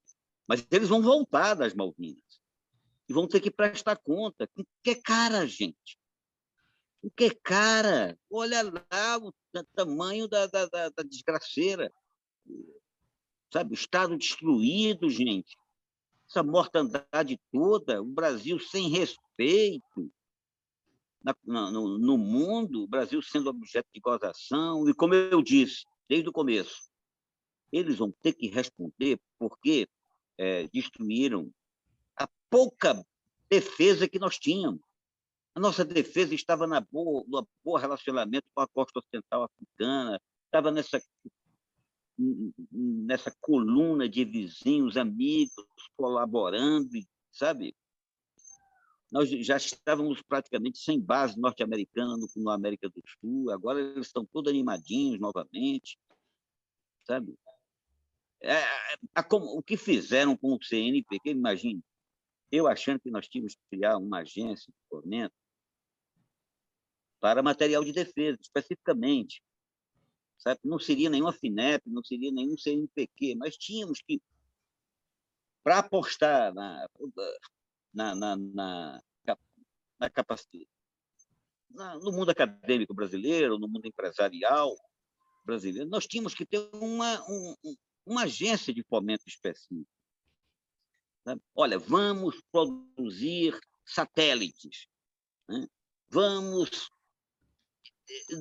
Mas eles vão voltar das Malvinas. E vão ter que prestar conta. Com que cara, gente? Com que cara? Olha lá o tamanho da desgraceira. Sabe? O Estado destruído, gente. Essa mortandade toda. O Brasil sem respeito no mundo. O Brasil sendo objeto de gozação. E, como eu disse desde o começo, eles vão ter que responder porque destruíram a pouca defesa que nós tínhamos. A nossa defesa estava no bom relacionamento com a costa ocidental africana, estava nessa coluna de vizinhos, amigos, colaborando, sabe? Nós já estávamos praticamente sem base norte-americana na América do Sul, agora eles estão todos animadinhos novamente, sabe? O que fizeram com o CNPq, imagine, eu achando que nós tínhamos que criar uma agência de fomento para material de defesa, especificamente. Sabe? Não seria nenhuma FINEP, não seria nenhum CNPq, mas tínhamos que, para apostar na capacidade, no mundo acadêmico brasileiro, no mundo empresarial brasileiro, nós tínhamos que ter uma agência de fomento específica. Sabe? Olha, vamos produzir satélites, né? Vamos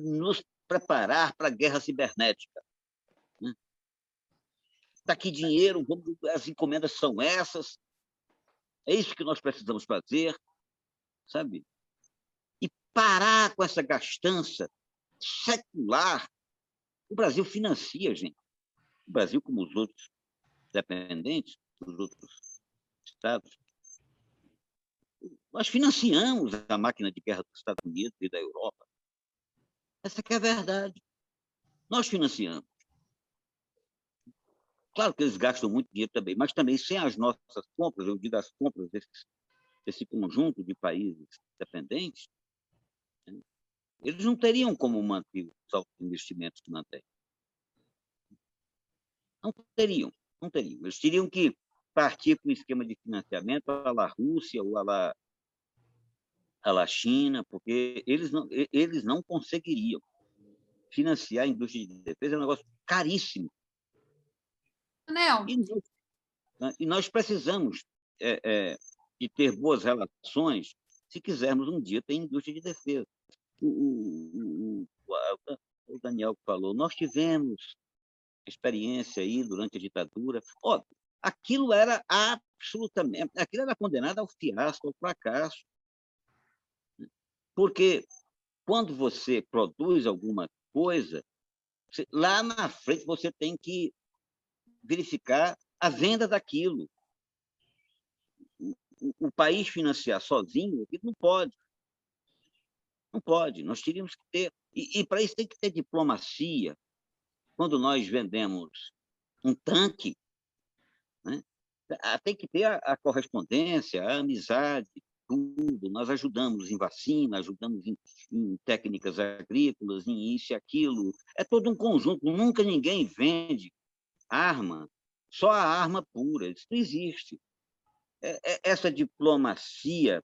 nos preparar para a guerra cibernética. Né? Daqui dinheiro, as encomendas são essas, é isso que nós precisamos fazer, sabe? E parar com essa gastança secular. O Brasil financia, gente. O Brasil, como os outros dependentes, os outros estados, nós financiamos a máquina de guerra dos Estados Unidos e da Europa. Essa que é a verdade. Nós financiamos. Claro que eles gastam muito dinheiro também, mas também sem as nossas compras, eu digo as compras desse conjunto de países dependentes, né? Eles não teriam como manter os altos investimentos que mantêm. Não teriam. Eles teriam que partir para um esquema de financiamento à la Rússia ou à la China, porque eles não conseguiriam financiar a indústria de defesa, é um negócio caríssimo. Anel. E nós precisamos de ter boas relações se quisermos um dia ter indústria de defesa. O Daniel falou, nós tivemos experiência aí durante a ditadura. Aquilo era condenado ao fiasco, ao fracasso. Porque quando você produz alguma coisa, lá na frente você tem que verificar a venda daquilo. O país financiar sozinho, não pode. Não pode. Nós teríamos que ter... E para isso tem que ter diplomacia. Quando nós vendemos um tanque, né, tem que ter a correspondência, a amizade, tudo. Nós ajudamos em vacina, ajudamos em técnicas agrícolas, em isso e aquilo. É todo um conjunto. Nunca ninguém vende arma, só a arma pura. Isso não existe. Essa diplomacia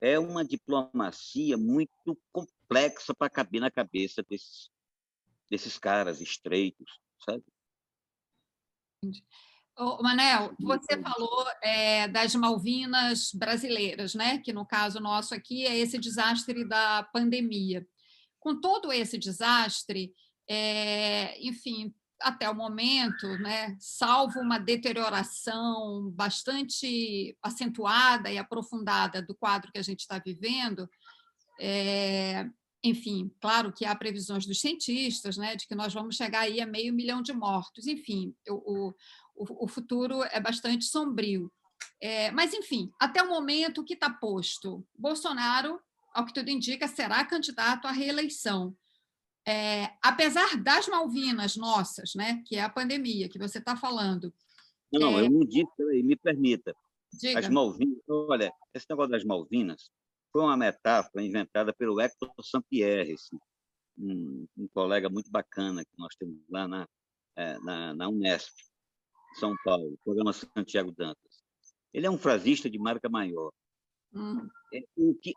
é uma diplomacia muito complexa para caber na cabeça desses caras estreitos, sabe? Manel, você falou das Malvinas brasileiras, né? Que no caso nosso aqui é esse desastre da pandemia. Com todo esse desastre, enfim, até o momento, né, salvo uma deterioração bastante acentuada e aprofundada do quadro que a gente está vivendo, enfim, claro que há previsões dos cientistas, né, de que nós vamos chegar aí a 500 mil de mortos. Enfim, o futuro é bastante sombrio. Mas, enfim, até o momento, o que está posto? Bolsonaro, ao que tudo indica, será candidato à reeleição. Apesar das Malvinas nossas, né, que é a pandemia que você está falando. Não, eu não disse, me permita. Diga. As Malvinas, olha, esse negócio das Malvinas foi uma metáfora inventada pelo Hector Sampierre, um colega muito bacana que nós temos lá na Unesp, São Paulo, programa Santiago Dantas. Ele é um frasista de marca maior.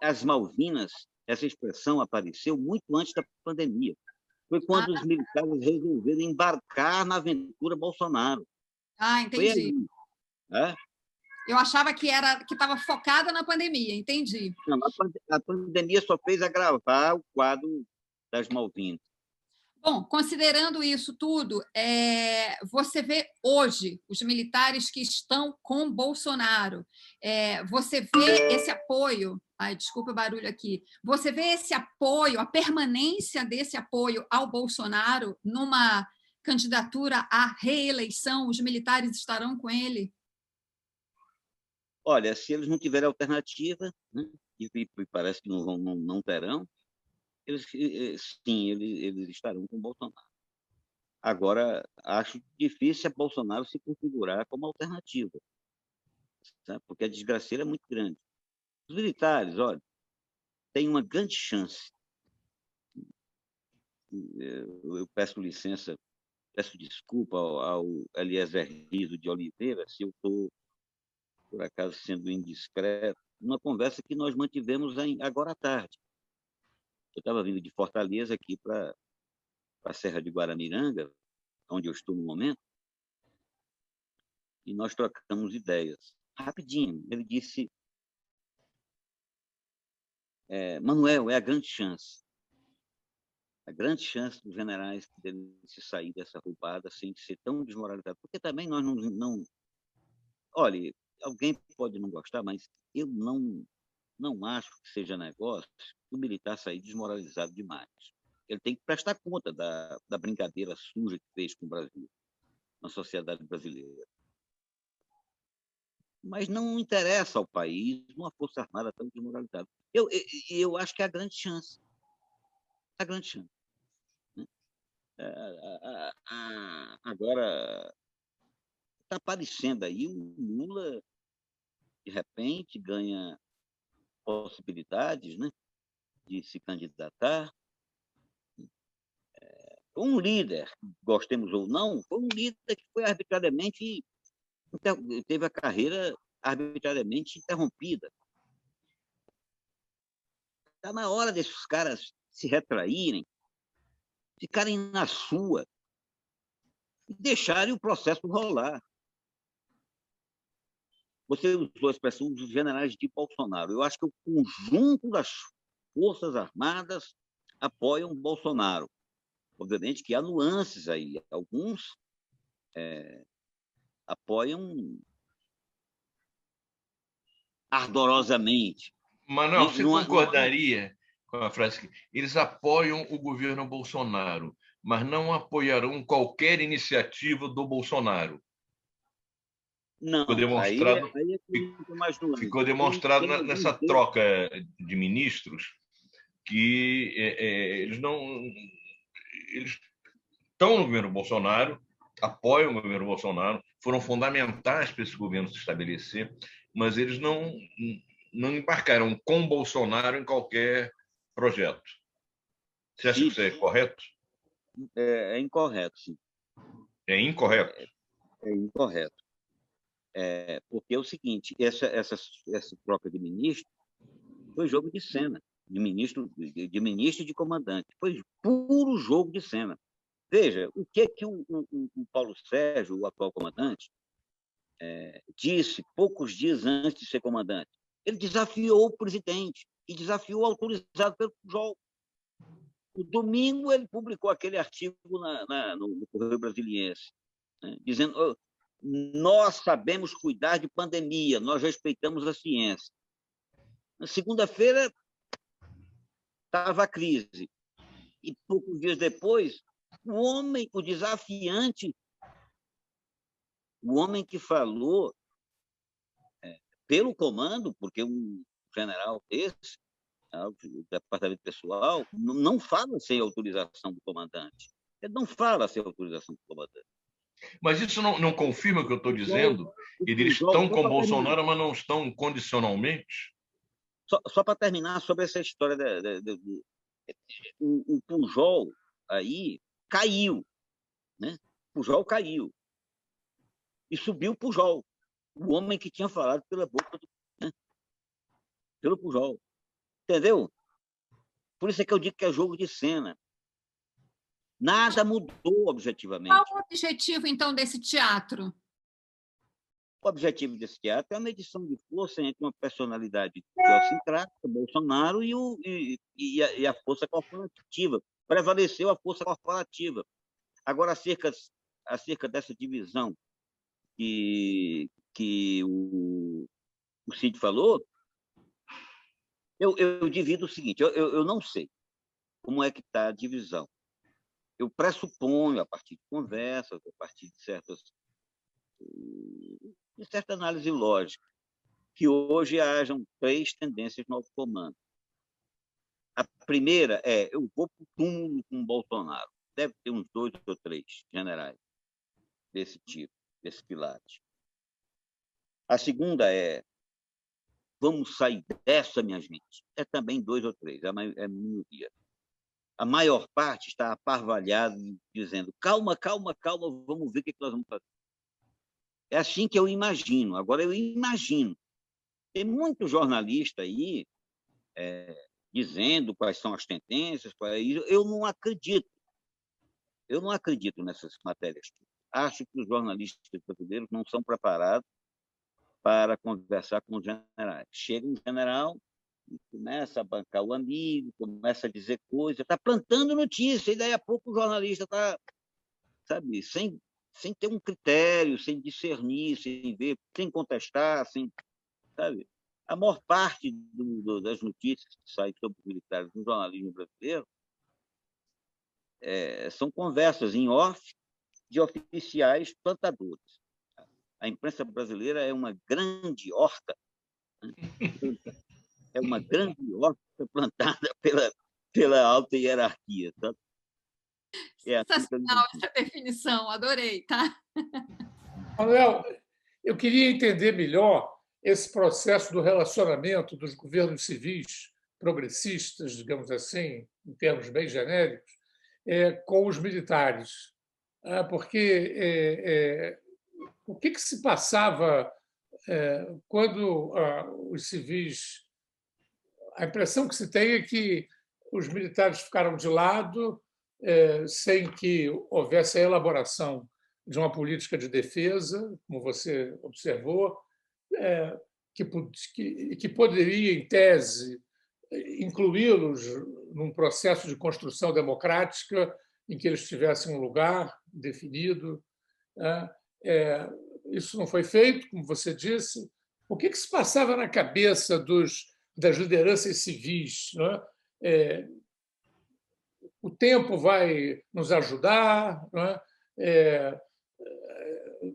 As Malvinas, essa expressão apareceu muito antes da pandemia. Foi quando os militares resolveram embarcar na aventura Bolsonaro. Entendi. Eu achava que estava focada na pandemia, entendi. Não, a pandemia só fez agravar o quadro das Malvinas. Bom, considerando isso tudo, você vê hoje os militares que estão com Bolsonaro, você vê esse apoio, desculpa o barulho aqui, você vê esse apoio, a permanência desse apoio ao Bolsonaro numa candidatura à reeleição, os militares estarão com ele? Olha, se eles não tiverem alternativa, né, e parece que não terão, sim, eles estarão com o Bolsonaro. Agora, acho difícil a Bolsonaro se configurar como alternativa, sabe? Porque a desgraceira é muito grande. Os militares, olha, têm uma grande chance. Eu peço licença, peço desculpa ao Eliezer Riso de Oliveira se eu estou, por acaso, sendo indiscreto, numa conversa que nós mantivemos agora à tarde. Eu estava vindo de Fortaleza aqui para a Serra de Guaramiranga, onde eu estou no momento, e nós trocamos ideias. Rapidinho, ele disse, Manuel, é a grande chance dos generais poderem se sair dessa roubada sem ser tão desmoralizados, porque também nós não... Olha, alguém pode não gostar, mas eu não acho que seja negócio o militar sair desmoralizado demais. Ele tem que prestar conta da brincadeira suja que fez com o Brasil, na sociedade brasileira. Mas não interessa ao país uma força armada tão desmoralizada. Eu acho que é a grande chance. A grande chance. Agora, está aparecendo aí o Lula, de repente, ganha possibilidades, né, de se candidatar. Um líder, gostemos ou não, foi um líder que foi arbitrariamente, teve a carreira arbitrariamente interrompida. Está na hora desses caras se retraírem, ficarem na sua e deixarem o processo rolar. você usou a expressão dos generais de Bolsonaro. Eu acho que o conjunto das Forças Armadas apoiam Bolsonaro. Obviamente que há nuances aí. Alguns apoiam ardorosamente. Manuel, você Não- concordaria com a frase que eles apoiam o governo Bolsonaro, mas não apoiarão qualquer iniciativa do Bolsonaro? Ficou Não, demonstrado, aí é que entra mais nuance. ficou demonstrado Tem nessa alguns troca de ministros que eles não eles estão no governo Bolsonaro, apoiam o governo Bolsonaro, foram fundamentais para esse governo se estabelecer, mas eles não embarcaram com Bolsonaro em qualquer projeto. Você acha que isso é correto? é incorreto, sim. É incorreto? É incorreto. Porque é o seguinte, essa troca de ministro foi jogo de cena, de ministro e de comandante. Foi puro jogo de cena. Veja, o que o Paulo Sérgio, o atual comandante, disse poucos dias antes de ser comandante. Ele desafiou o presidente e desafiou autorizado pelo Pujol. No domingo, ele publicou aquele artigo no Correio Brasiliense, né, dizendo: nós sabemos cuidar de pandemia, nós respeitamos a ciência. Na segunda-feira, estava a crise. E poucos dias depois, o desafiante, o homem que falou pelo comando, porque um general desse, o departamento pessoal, não fala sem autorização do comandante. Ele não fala sem autorização do comandante. Mas isso não confirma o que eu estou dizendo? Eles estão com Bolsonaro, mas não estão condicionalmente? Só para terminar sobre essa história o Pujol aí caiu, né? Pujol caiu e subiu o Pujol, o homem que tinha falado pela boca pelo Pujol, entendeu? Por isso é que eu digo que é jogo de cena. Nada mudou objetivamente. Qual o objetivo, então, desse teatro? O objetivo desse teatro é uma medição de força entre uma personalidade idiosincrática, Bolsonaro, e a força corporativa. Prevaleceu a força corporativa. Agora, acerca dessa divisão que o Cid falou, eu divido o seguinte: eu não sei como é que está a divisão. Eu pressuponho, a partir de conversas, a partir de certa análise lógica, que hoje hajam 3 tendências no alto comando. A primeira eu vou para o túmulo com o Bolsonaro. Deve ter uns 2 ou 3 generais desse tipo, desse pilate. A segunda vamos sair dessa, minha gente. É também 2 ou 3, é minoria. A maior parte está aparvalhada, dizendo: calma, calma, calma, vamos ver o que nós vamos fazer. É assim que eu imagino. Agora, eu imagino. Tem muito jornalista aí dizendo quais são as tendências. Eu não acredito. Eu não acredito nessas matérias. Acho que os jornalistas brasileiros não são preparados para conversar com os generais. Chega um general e começa a bancar o amigo, começa a dizer coisas, está plantando notícia, e daí a pouco o jornalista está, sabe, sem ter um critério, sem discernir, sem ver, sem contestar, sabe? A maior parte das notícias que saem sobre os militares no jornalismo brasileiro são conversas em off de oficiais plantadores. A imprensa brasileira é uma grande horta, né? É uma grande horta plantada pela alta hierarquia. Tá? Sensacional essa definição, adorei, tá? Manuel, eu queria entender melhor esse processo do relacionamento dos governos civis progressistas, digamos assim, em termos bem genéricos, com os militares. Porque o que se passava quando os civis... A impressão que se tem é que os militares ficaram de lado sem que houvesse a elaboração de uma política de defesa, como você observou, que poderia, em tese, incluí-los num processo de construção democrática em que eles tivessem um lugar definido. Isso não foi feito, como você disse. O que se passava na cabeça das lideranças civis? Não é? O tempo vai nos ajudar? Não é?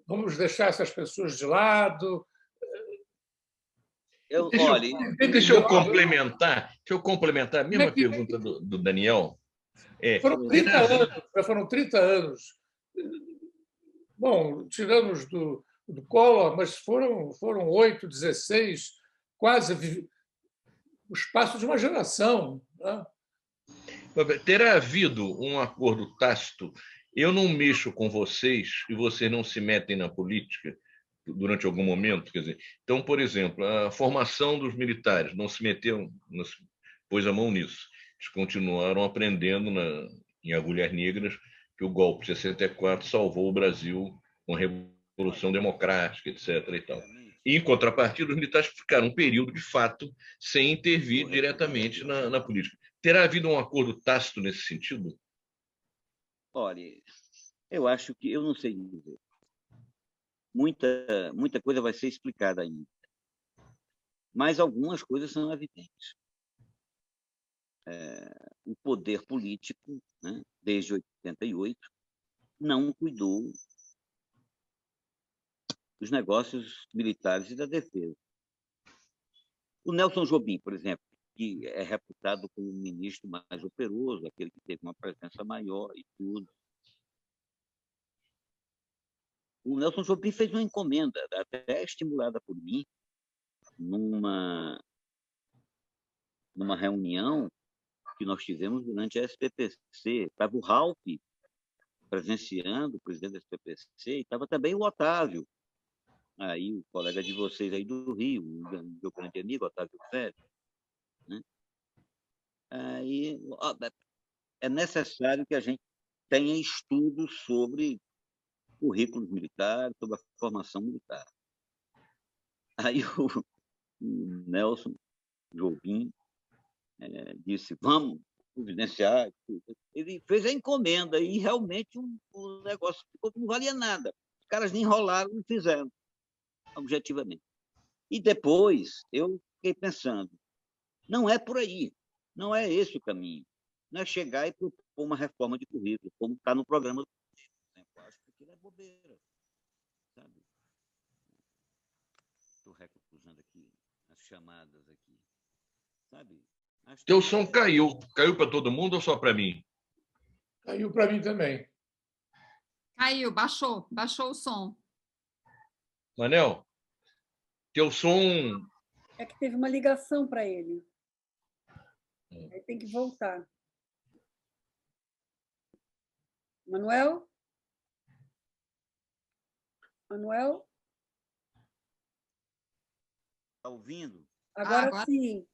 Vamos deixar essas pessoas de lado? Deixa eu complementar a mesma pergunta do Daniel. Foram 30 anos. Bom, tiramos do Collor, mas foram 8, 16, quase o espaço de uma geração. Né? Terá havido um acordo tácito? Eu não mexo com vocês e vocês não se metem na política durante algum momento? Quer dizer, então, por exemplo, a formação dos militares não se meteu, não se pôs a mão nisso. Eles continuaram aprendendo em Agulhas Negras que o golpe de 64 salvou o Brasil com a Revolução Democrática, etc. E tal. E, em contrapartida, os militares ficaram um período, de fato, sem intervir diretamente na política. Terá havido um acordo tácito nesse sentido? Olha, eu acho que, eu não sei dizer. Muita coisa vai ser explicada ainda. Mas algumas coisas são evidentes. O poder político, né, desde 88, não cuidou dos negócios militares e da defesa. O Nelson Jobim, por exemplo, que é reputado como um ministro mais operoso, aquele que teve uma presença maior e tudo. O Nelson Jobim fez uma encomenda, até estimulada por mim, numa reunião que nós tivemos durante a SPPC. Estava o Ralph presenciando, o presidente da SPPC, e estava também o Otávio, aí o colega de vocês aí do Rio, o meu grande amigo, Otávio Félix. Né? Aí, é necessário que a gente tenha estudos sobre currículos militares, sobre a formação militar. Aí o Nelson Jobim disse, vamos providenciar. Ele fez a encomenda e realmente o negócio não valia nada. Os caras nem enrolaram, não fizeram, objetivamente. E depois eu fiquei pensando, não é por aí, não é esse o caminho. Não é chegar e propor uma reforma de currículo, como está no programa do eu acho que aquilo é bobeira, sabe? Estou recusando aqui as chamadas aqui, sabe? Teu som caiu. Caiu para todo mundo ou só para mim? Caiu para mim também. Caiu, baixou o som. Manel, teu som... É que teve uma ligação para ele. Aí tem que voltar. Manuel? Manuel? Está ouvindo? Agora sim.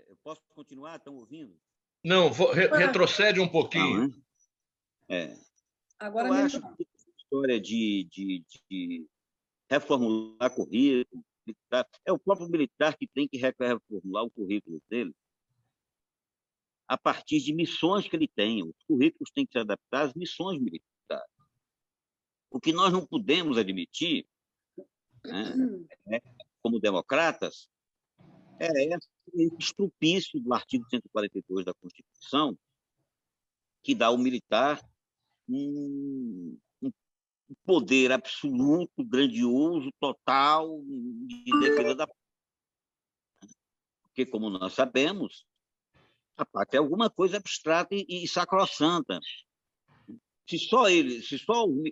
Eu posso continuar? Estão ouvindo? Não, retrocede um pouquinho. Agora eu acho que a história de reformular currículo, é o próprio militar que tem que reformular o currículo dele a partir de missões que ele tem. Os currículos têm que se adaptar às missões militares. O que nós não podemos admitir, como democratas, é esse estrupício do artigo 142 da Constituição, que dá ao militar um poder absoluto, grandioso, total, de defesa da pátria. Porque, como nós sabemos, a pátria é alguma coisa abstrata e sacrossanta. Se só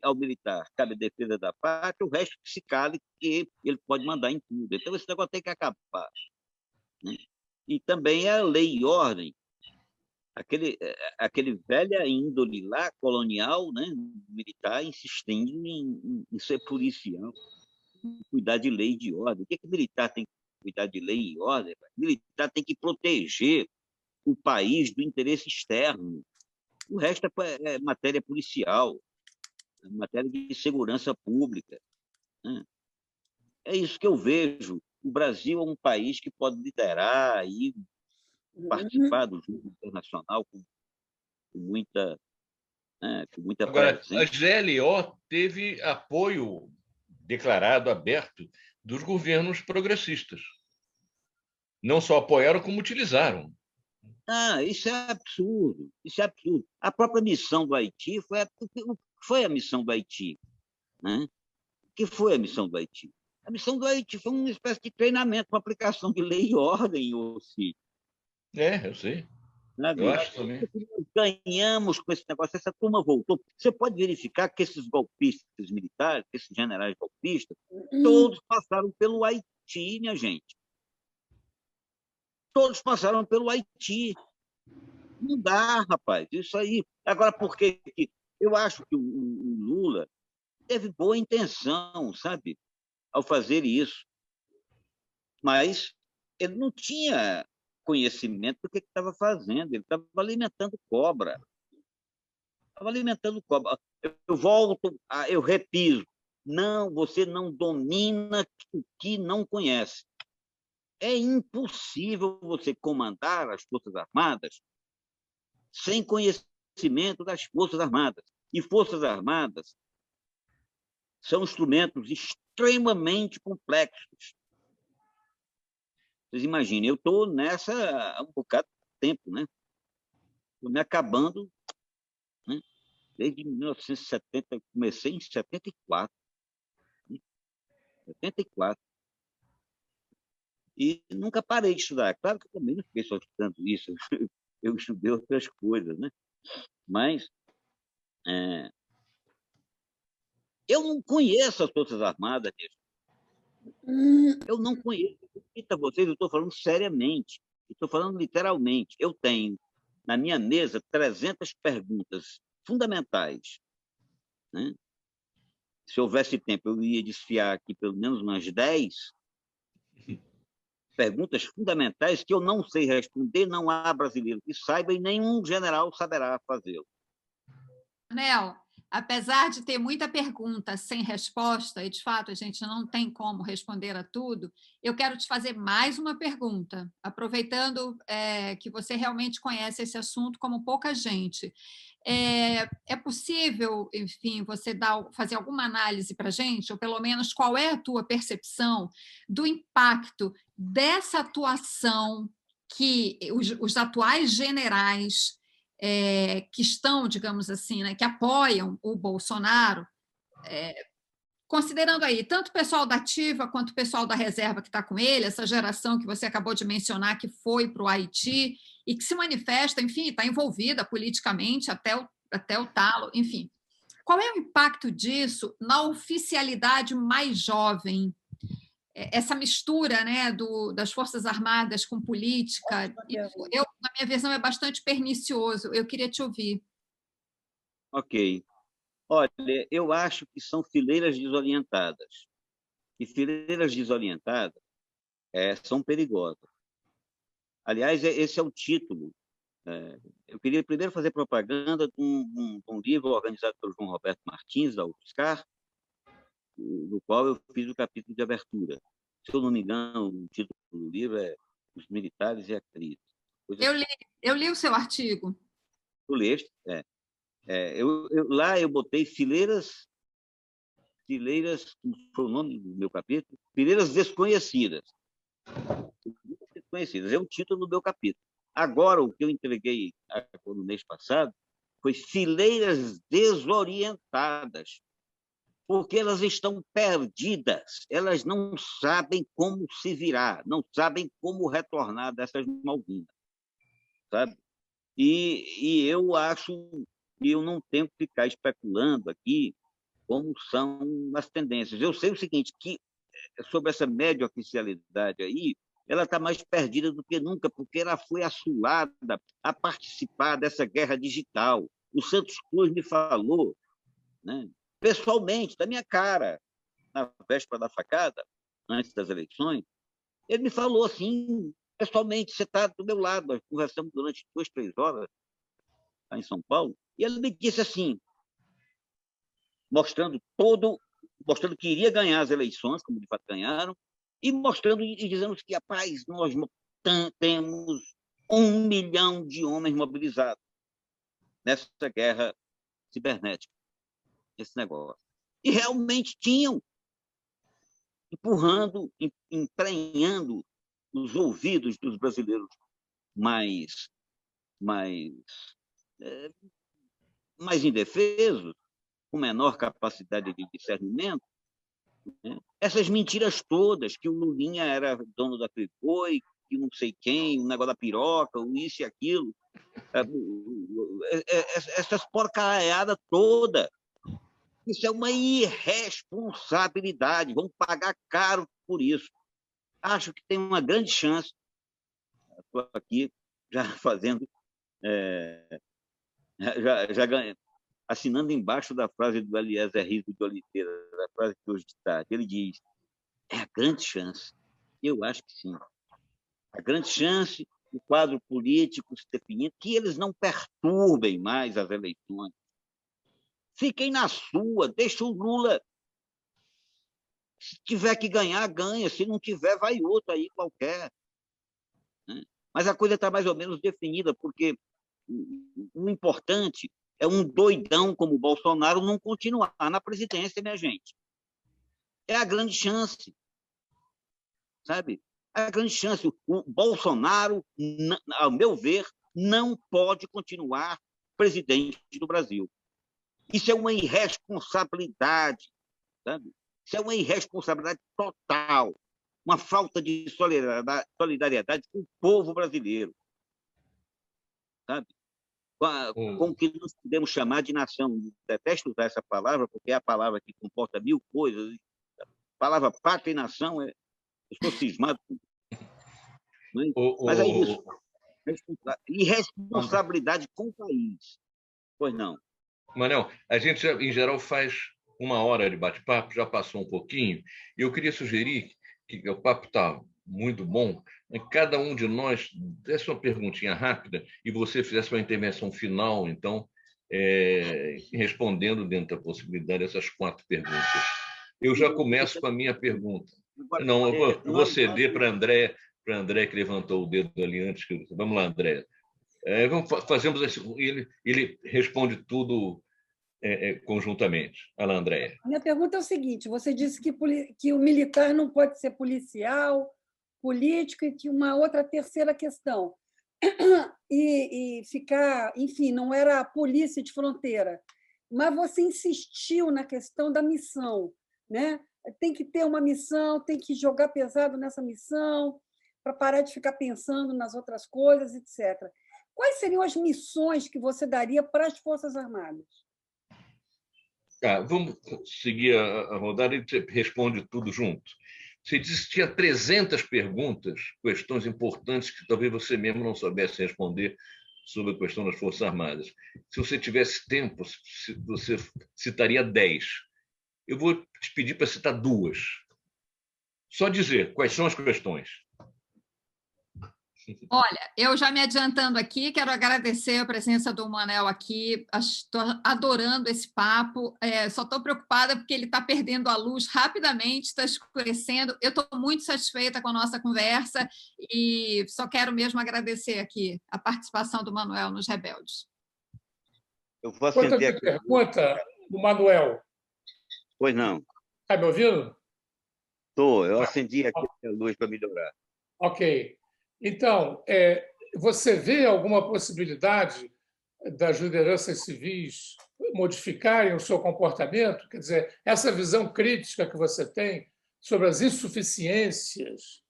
ao militar cabe a defesa da pátria, o resto que se cale, que ele pode mandar em tudo. Então, esse negócio tem que acabar. Né? E também a lei e ordem, aquele velha índole lá, colonial, né, militar, insistindo em ser policial, cuidar de lei e de ordem. O que o militar tem que cuidar de lei e ordem? O militar tem que proteger o país do interesse externo. O resto é matéria policial. em matéria de segurança pública, né? É isso que eu vejo. O Brasil é um país que pode liderar e participar do jogo internacional com muita, né, com muita Agora, a presença. GLO teve apoio declarado, aberto, dos governos progressistas. Não só apoiaram, como utilizaram. Isso é absurdo, isso é absurdo. A própria missão do Haiti o que foi a missão do Haiti, né? O que foi a missão do Haiti? A missão do Haiti foi uma espécie de treinamento para aplicação de lei e ordem, Cid. Eu sei. Eu acho também. Ganhamos com esse negócio, essa turma voltou. Você pode verificar que esses golpistas militares, esses generais golpistas, todos passaram pelo Haiti, minha gente. Todos passaram pelo Haiti. Não dá, rapaz, isso aí. Agora, por que eu acho que o Lula teve boa intenção, sabe, ao fazer isso, mas ele não tinha conhecimento do que estava fazendo, ele estava alimentando cobra. Estava alimentando cobra. Eu repiso, não, você não domina o que não conhece. É impossível você comandar as Forças Armadas sem conhecimento das Forças Armadas. E Forças Armadas são instrumentos extremamente complexos. Vocês imaginem, eu estou nessa há um bocado de tempo, né? Estou me acabando, né? Desde 1970, comecei em 74. Né? 74. E nunca parei de estudar. Claro que eu também não fiquei só estudando isso, eu estudei outras coisas, né? Mas eu não conheço as Forças Armadas, eu não conheço. Repita vocês, eu estou falando seriamente, estou falando literalmente. Eu tenho na minha mesa 300 perguntas fundamentais, né? Se houvesse tempo, eu ia desfiar aqui pelo menos umas 10 perguntas fundamentais que eu não sei responder, não há brasileiro que saiba e nenhum general saberá fazê-lo. Nel, apesar de ter muita pergunta sem resposta, e de fato a gente não tem como responder a tudo, eu quero te fazer mais uma pergunta, aproveitando que você realmente conhece esse assunto como pouca gente. É possível, enfim, você fazer alguma análise para a gente, ou pelo menos qual é a tua percepção do impacto dessa atuação que os atuais generais que estão, digamos assim, né, que apoiam o Bolsonaro, considerando aí tanto o pessoal da ativa quanto o pessoal da reserva que está com ele, essa geração que você acabou de mencionar que foi para o Haiti e que se manifesta, enfim, está envolvida politicamente até o talo, enfim. Qual é o impacto disso na oficialidade mais jovem? Essa mistura, né, das Forças Armadas com política, na minha visão, é bastante pernicioso. Eu queria te ouvir. Ok. Olha, eu acho que são fileiras desorientadas. E fileiras desorientadas são perigosas. Aliás, esse é o título. Eu queria primeiro fazer propaganda de um livro organizado pelo João Roberto Martins, da UFSCar, no qual eu fiz o capítulo de abertura. Se eu não me engano, o título do livro é Os Militares e a Crise. Eu li o seu artigo. Tu leste? Lá eu botei fileiras, foi o nome do meu capítulo, fileiras desconhecidas. Desconhecidas, é o título do meu capítulo. Agora, o que eu entreguei no mês passado foi fileiras desorientadas, porque elas estão perdidas, elas não sabem como se virar, não sabem como retornar dessas Malvinas, sabe? E eu acho que eu não tenho que ficar especulando aqui como são as tendências. Eu sei o seguinte, que sobre essa média oficialidade aí, ela está mais perdida do que nunca, porque ela foi assulada a participar dessa guerra digital. O Santos Cruz me falou, né, pessoalmente, da minha cara, na véspera da facada, antes das eleições, ele me falou assim, pessoalmente, você está do meu lado, nós conversamos durante 2, 3 horas lá em São Paulo, e ele me disse assim, mostrando que iria ganhar as eleições, como de fato ganharam, e mostrando e dizendo que, rapaz, nós temos 1 milhão de homens mobilizados nessa guerra cibernética, esse negócio. E realmente tinham, empurrando, emprenhando os ouvidos dos brasileiros mais indefesos, com menor capacidade de discernimento, né? Essas mentiras todas, que o Lulinha era dono da Friboi, que não sei quem, o negócio da piroca, o isso e aquilo, essas porcaiadas toda. Isso é uma irresponsabilidade, vão pagar caro por isso. Acho que tem uma grande chance, estou aqui já fazendo, já ganhei, assinando embaixo da frase do Eliezer Riso de Oliveira, da frase que hoje está. Ele diz: é a grande chance. Eu acho que sim. A grande chance, o quadro político se definindo, que eles não perturbem mais as eleições. Fiquem na sua, deixa o Lula. Se tiver que ganhar, ganha. Se não tiver, vai outro aí qualquer. Mas a coisa está mais ou menos definida, porque o importante é um doidão como o Bolsonaro não continuar na presidência, minha gente. É a grande chance, sabe? É a grande chance. O Bolsonaro, ao meu ver, não pode continuar presidente do Brasil. Isso é uma irresponsabilidade, sabe? Isso é uma irresponsabilidade total, uma falta de solidariedade com o povo brasileiro, sabe? Com o que nós podemos chamar de nação. Detesto usar essa palavra, porque é a palavra que comporta 1000 coisas. A palavra pátria e nação, eu estou cismado. Mas é isso. Irresponsabilidade com o país. Pois não. Manel, a gente, já, em geral, faz 1 hora de bate-papo, já passou um pouquinho, e eu queria sugerir que o papo está muito bom, cada um de nós desse uma perguntinha rápida e você fizesse uma intervenção final, então, respondendo dentro da possibilidade essas 4 perguntas. Eu já começo com a minha pergunta. Não, eu vou ceder para André, que levantou o dedo ali antes. Vamos lá, André. Fazemos assim, ele responde tudo conjuntamente. Olha lá, Andréia. Minha pergunta é o seguinte: você disse que o militar não pode ser policial, político, e que uma outra terceira questão. E ficar, enfim, não era a polícia de fronteira, mas você insistiu na questão da missão, né? Tem que ter uma missão, tem que jogar pesado nessa missão, para parar de ficar pensando nas outras coisas, etc. Quais seriam as missões que você daria para as Forças Armadas? Vamos seguir a rodada e você responde tudo junto. Você disse que tinha 300 perguntas, questões importantes que talvez você mesmo não soubesse responder sobre a questão das Forças Armadas. Se você tivesse tempo, você citaria 10. Eu vou te pedir para citar 2. Só dizer quais são as questões. Olha, eu já me adiantando aqui, quero agradecer a presença do Manel aqui, estou adorando esse papo, só estou preocupada porque ele está perdendo a luz rapidamente, está escurecendo. Eu estou muito satisfeita com a nossa conversa e só quero mesmo agradecer aqui a participação do Manuel nos Rebeldes. Eu vou acender aqui. Pergunta do Manuel. Pois não. Está me ouvindo? Estou, eu acendi aqui a luz para melhorar. Ok. Então, você vê alguma possibilidade das lideranças civis modificarem o seu comportamento? Quer dizer, essa visão crítica que você tem sobre as insuficiências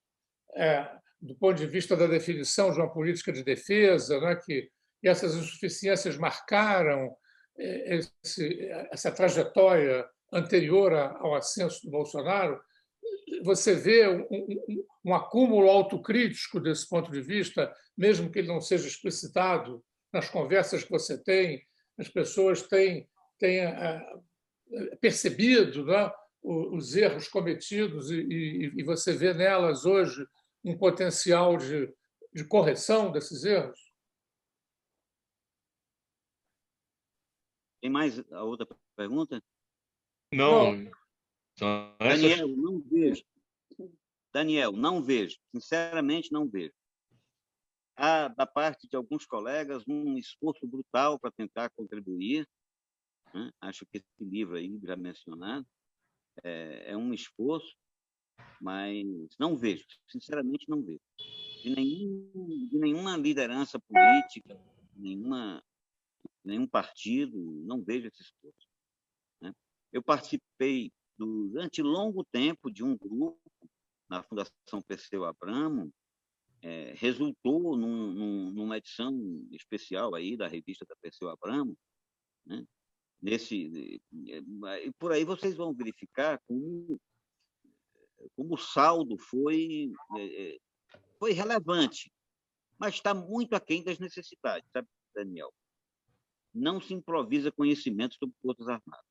do ponto de vista da definição de uma política de defesa, né, que essas insuficiências marcaram essa trajetória anterior ao ascenso do Bolsonaro. Você vê um acúmulo autocrítico desse ponto de vista, mesmo que ele não seja explicitado nas conversas que você tem, as pessoas têm percebido, né, os erros cometidos e você vê nelas hoje um potencial de correção desses erros? Tem mais a outra pergunta? Não, são essas. Daniel, não vejo. Daniel, não vejo. Sinceramente, não vejo. Há, da parte de alguns colegas, um esforço brutal para tentar contribuir, né? Acho que esse livro aí, já mencionado, é um esforço, mas não vejo. Sinceramente, não vejo. De nenhuma liderança política, nenhum partido, não vejo esse esforço, né? Eu participei durante longo tempo de um grupo na Fundação Perseu Abramo, resultou numa edição especial aí da revista da Perseu Abramo, né? E por aí vocês vão verificar como o saldo foi relevante, mas está muito aquém das necessidades, sabe, Daniel? Não se improvisa conhecimento sobre Forças Armadas,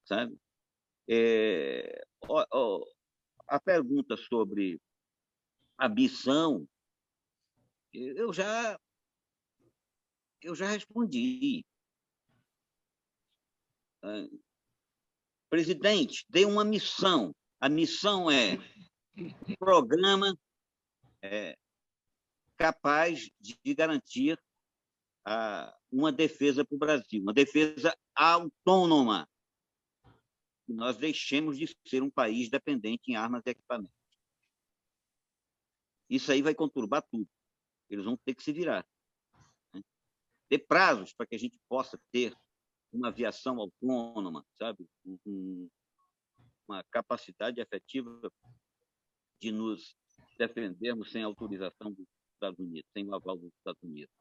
sabe? A pergunta sobre a missão, eu já respondi. Presidente, dê uma missão. A missão é um programa capaz de garantir uma defesa para o Brasil, uma defesa autônoma, que nós deixemos de ser um país dependente em armas e equipamentos. Isso aí vai conturbar tudo. Eles vão ter que se virar, né? Ter prazos para que a gente possa ter uma aviação autônoma, sabe? Uma capacidade efetiva de nos defendermos sem autorização dos Estados Unidos, sem o aval dos Estados Unidos.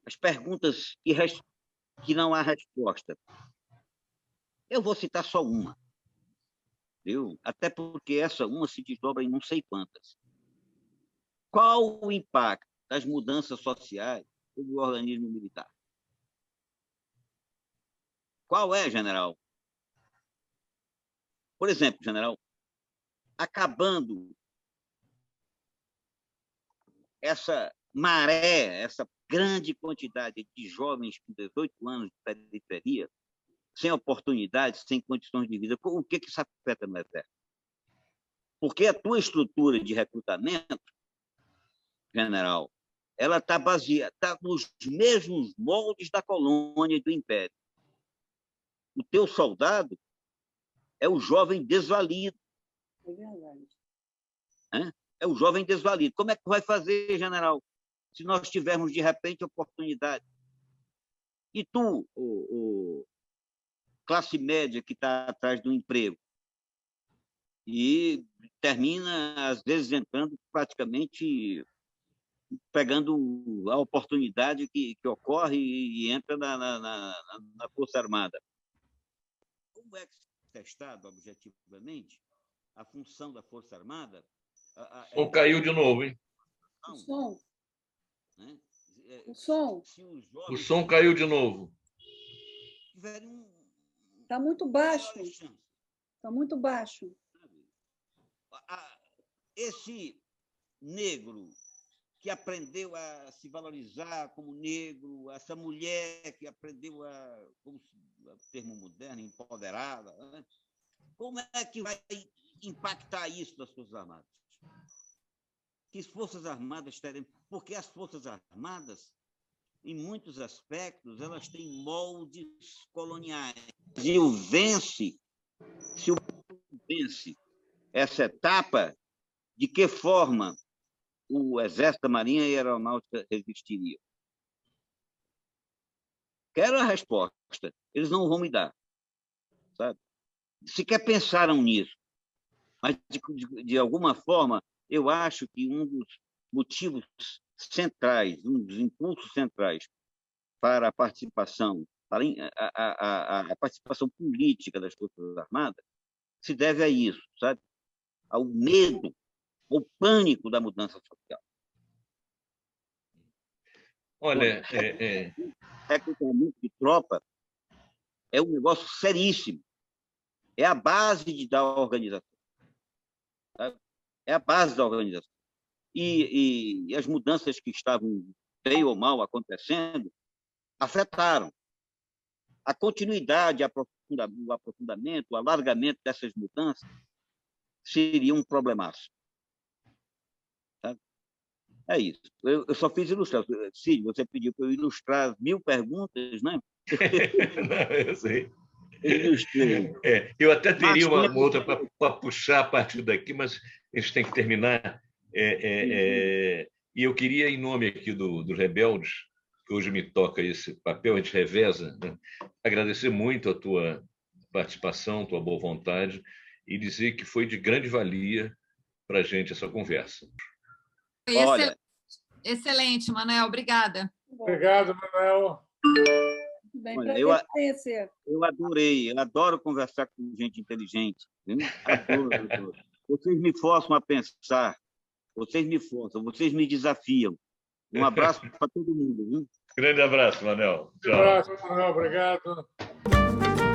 As perguntas que não há resposta. Eu vou citar só uma, viu? Até porque essa uma se desdobra em não sei quantas. Qual o impacto das mudanças sociais sobre o organismo militar? Qual é, general? Por exemplo, general, acabando essa maré, essa grande quantidade de jovens com 18 anos de periferia, sem oportunidades, sem condições de vida, o que isso afeta no Exército? Porque a tua estrutura de recrutamento, general, ela está baseada nos mesmos moldes da colônia e do Império. O teu soldado é o jovem desvalido. É verdade. É o jovem desvalido. Como é que vai fazer, general, se nós tivermos, de repente, oportunidade? E tu, classe média que está atrás do emprego, e termina, às vezes, entrando praticamente pegando a oportunidade que ocorre e entra na Força Armada. Como é que é testado objetivamente a função da Força Armada? Ou caiu de novo, hein? O som. Né? O som. O som caiu de novo. Está muito baixo. Está muito baixo. Esse negro que aprendeu a se valorizar como negro, essa mulher que aprendeu como o termo moderno, empoderada, né? Como é que vai impactar isso nas Forças Armadas? Que as Forças Armadas terem... Porque as Forças Armadas, em muitos aspectos, elas têm moldes coloniais. Se o Brasil vence essa etapa, de que forma o Exército, a Marinha e a Aeronáutica resistiriam? Quero a resposta. Eles não vão me dar, sabe? Sequer pensaram nisso. Mas, de alguma forma, eu acho que um dos motivos centrais, um dos impulsos centrais para a participação, a participação política das Forças Armadas, se deve a isso, sabe? Ao medo, ao pânico da mudança social. Olha, recrutamento de tropa é um negócio seríssimo. É a base da organização. Sabe? É a base da organização. E as mudanças que estavam bem ou mal acontecendo afetaram. a continuidade, o aprofundamento, o alargamento dessas mudanças seria um problemaço. Sabe? É isso. Eu só fiz ilustrar. Cílio, você pediu para eu ilustrar 1000 perguntas, né? Eu sei. Eu ilustrei. Eu até teria uma outra para puxar a partir daqui, mas a gente tem que terminar. E eu queria, em nome aqui dos Rebeldes, que hoje me toca esse papel, a gente reveza, né? Agradecer muito a tua participação, tua boa vontade, e dizer que foi de grande valia para a gente essa conversa. Olha, excelente, Manuel. Obrigada. Obrigado, Manuel. Bem, olha, eu adorei, eu adoro conversar com gente inteligente. Viu? Adoro. Vocês me forçam a pensar, vocês me desafiam. Um abraço para todo mundo. Viu? Grande abraço, Manuel. Tchau. Um abraço, Manuel. Obrigado.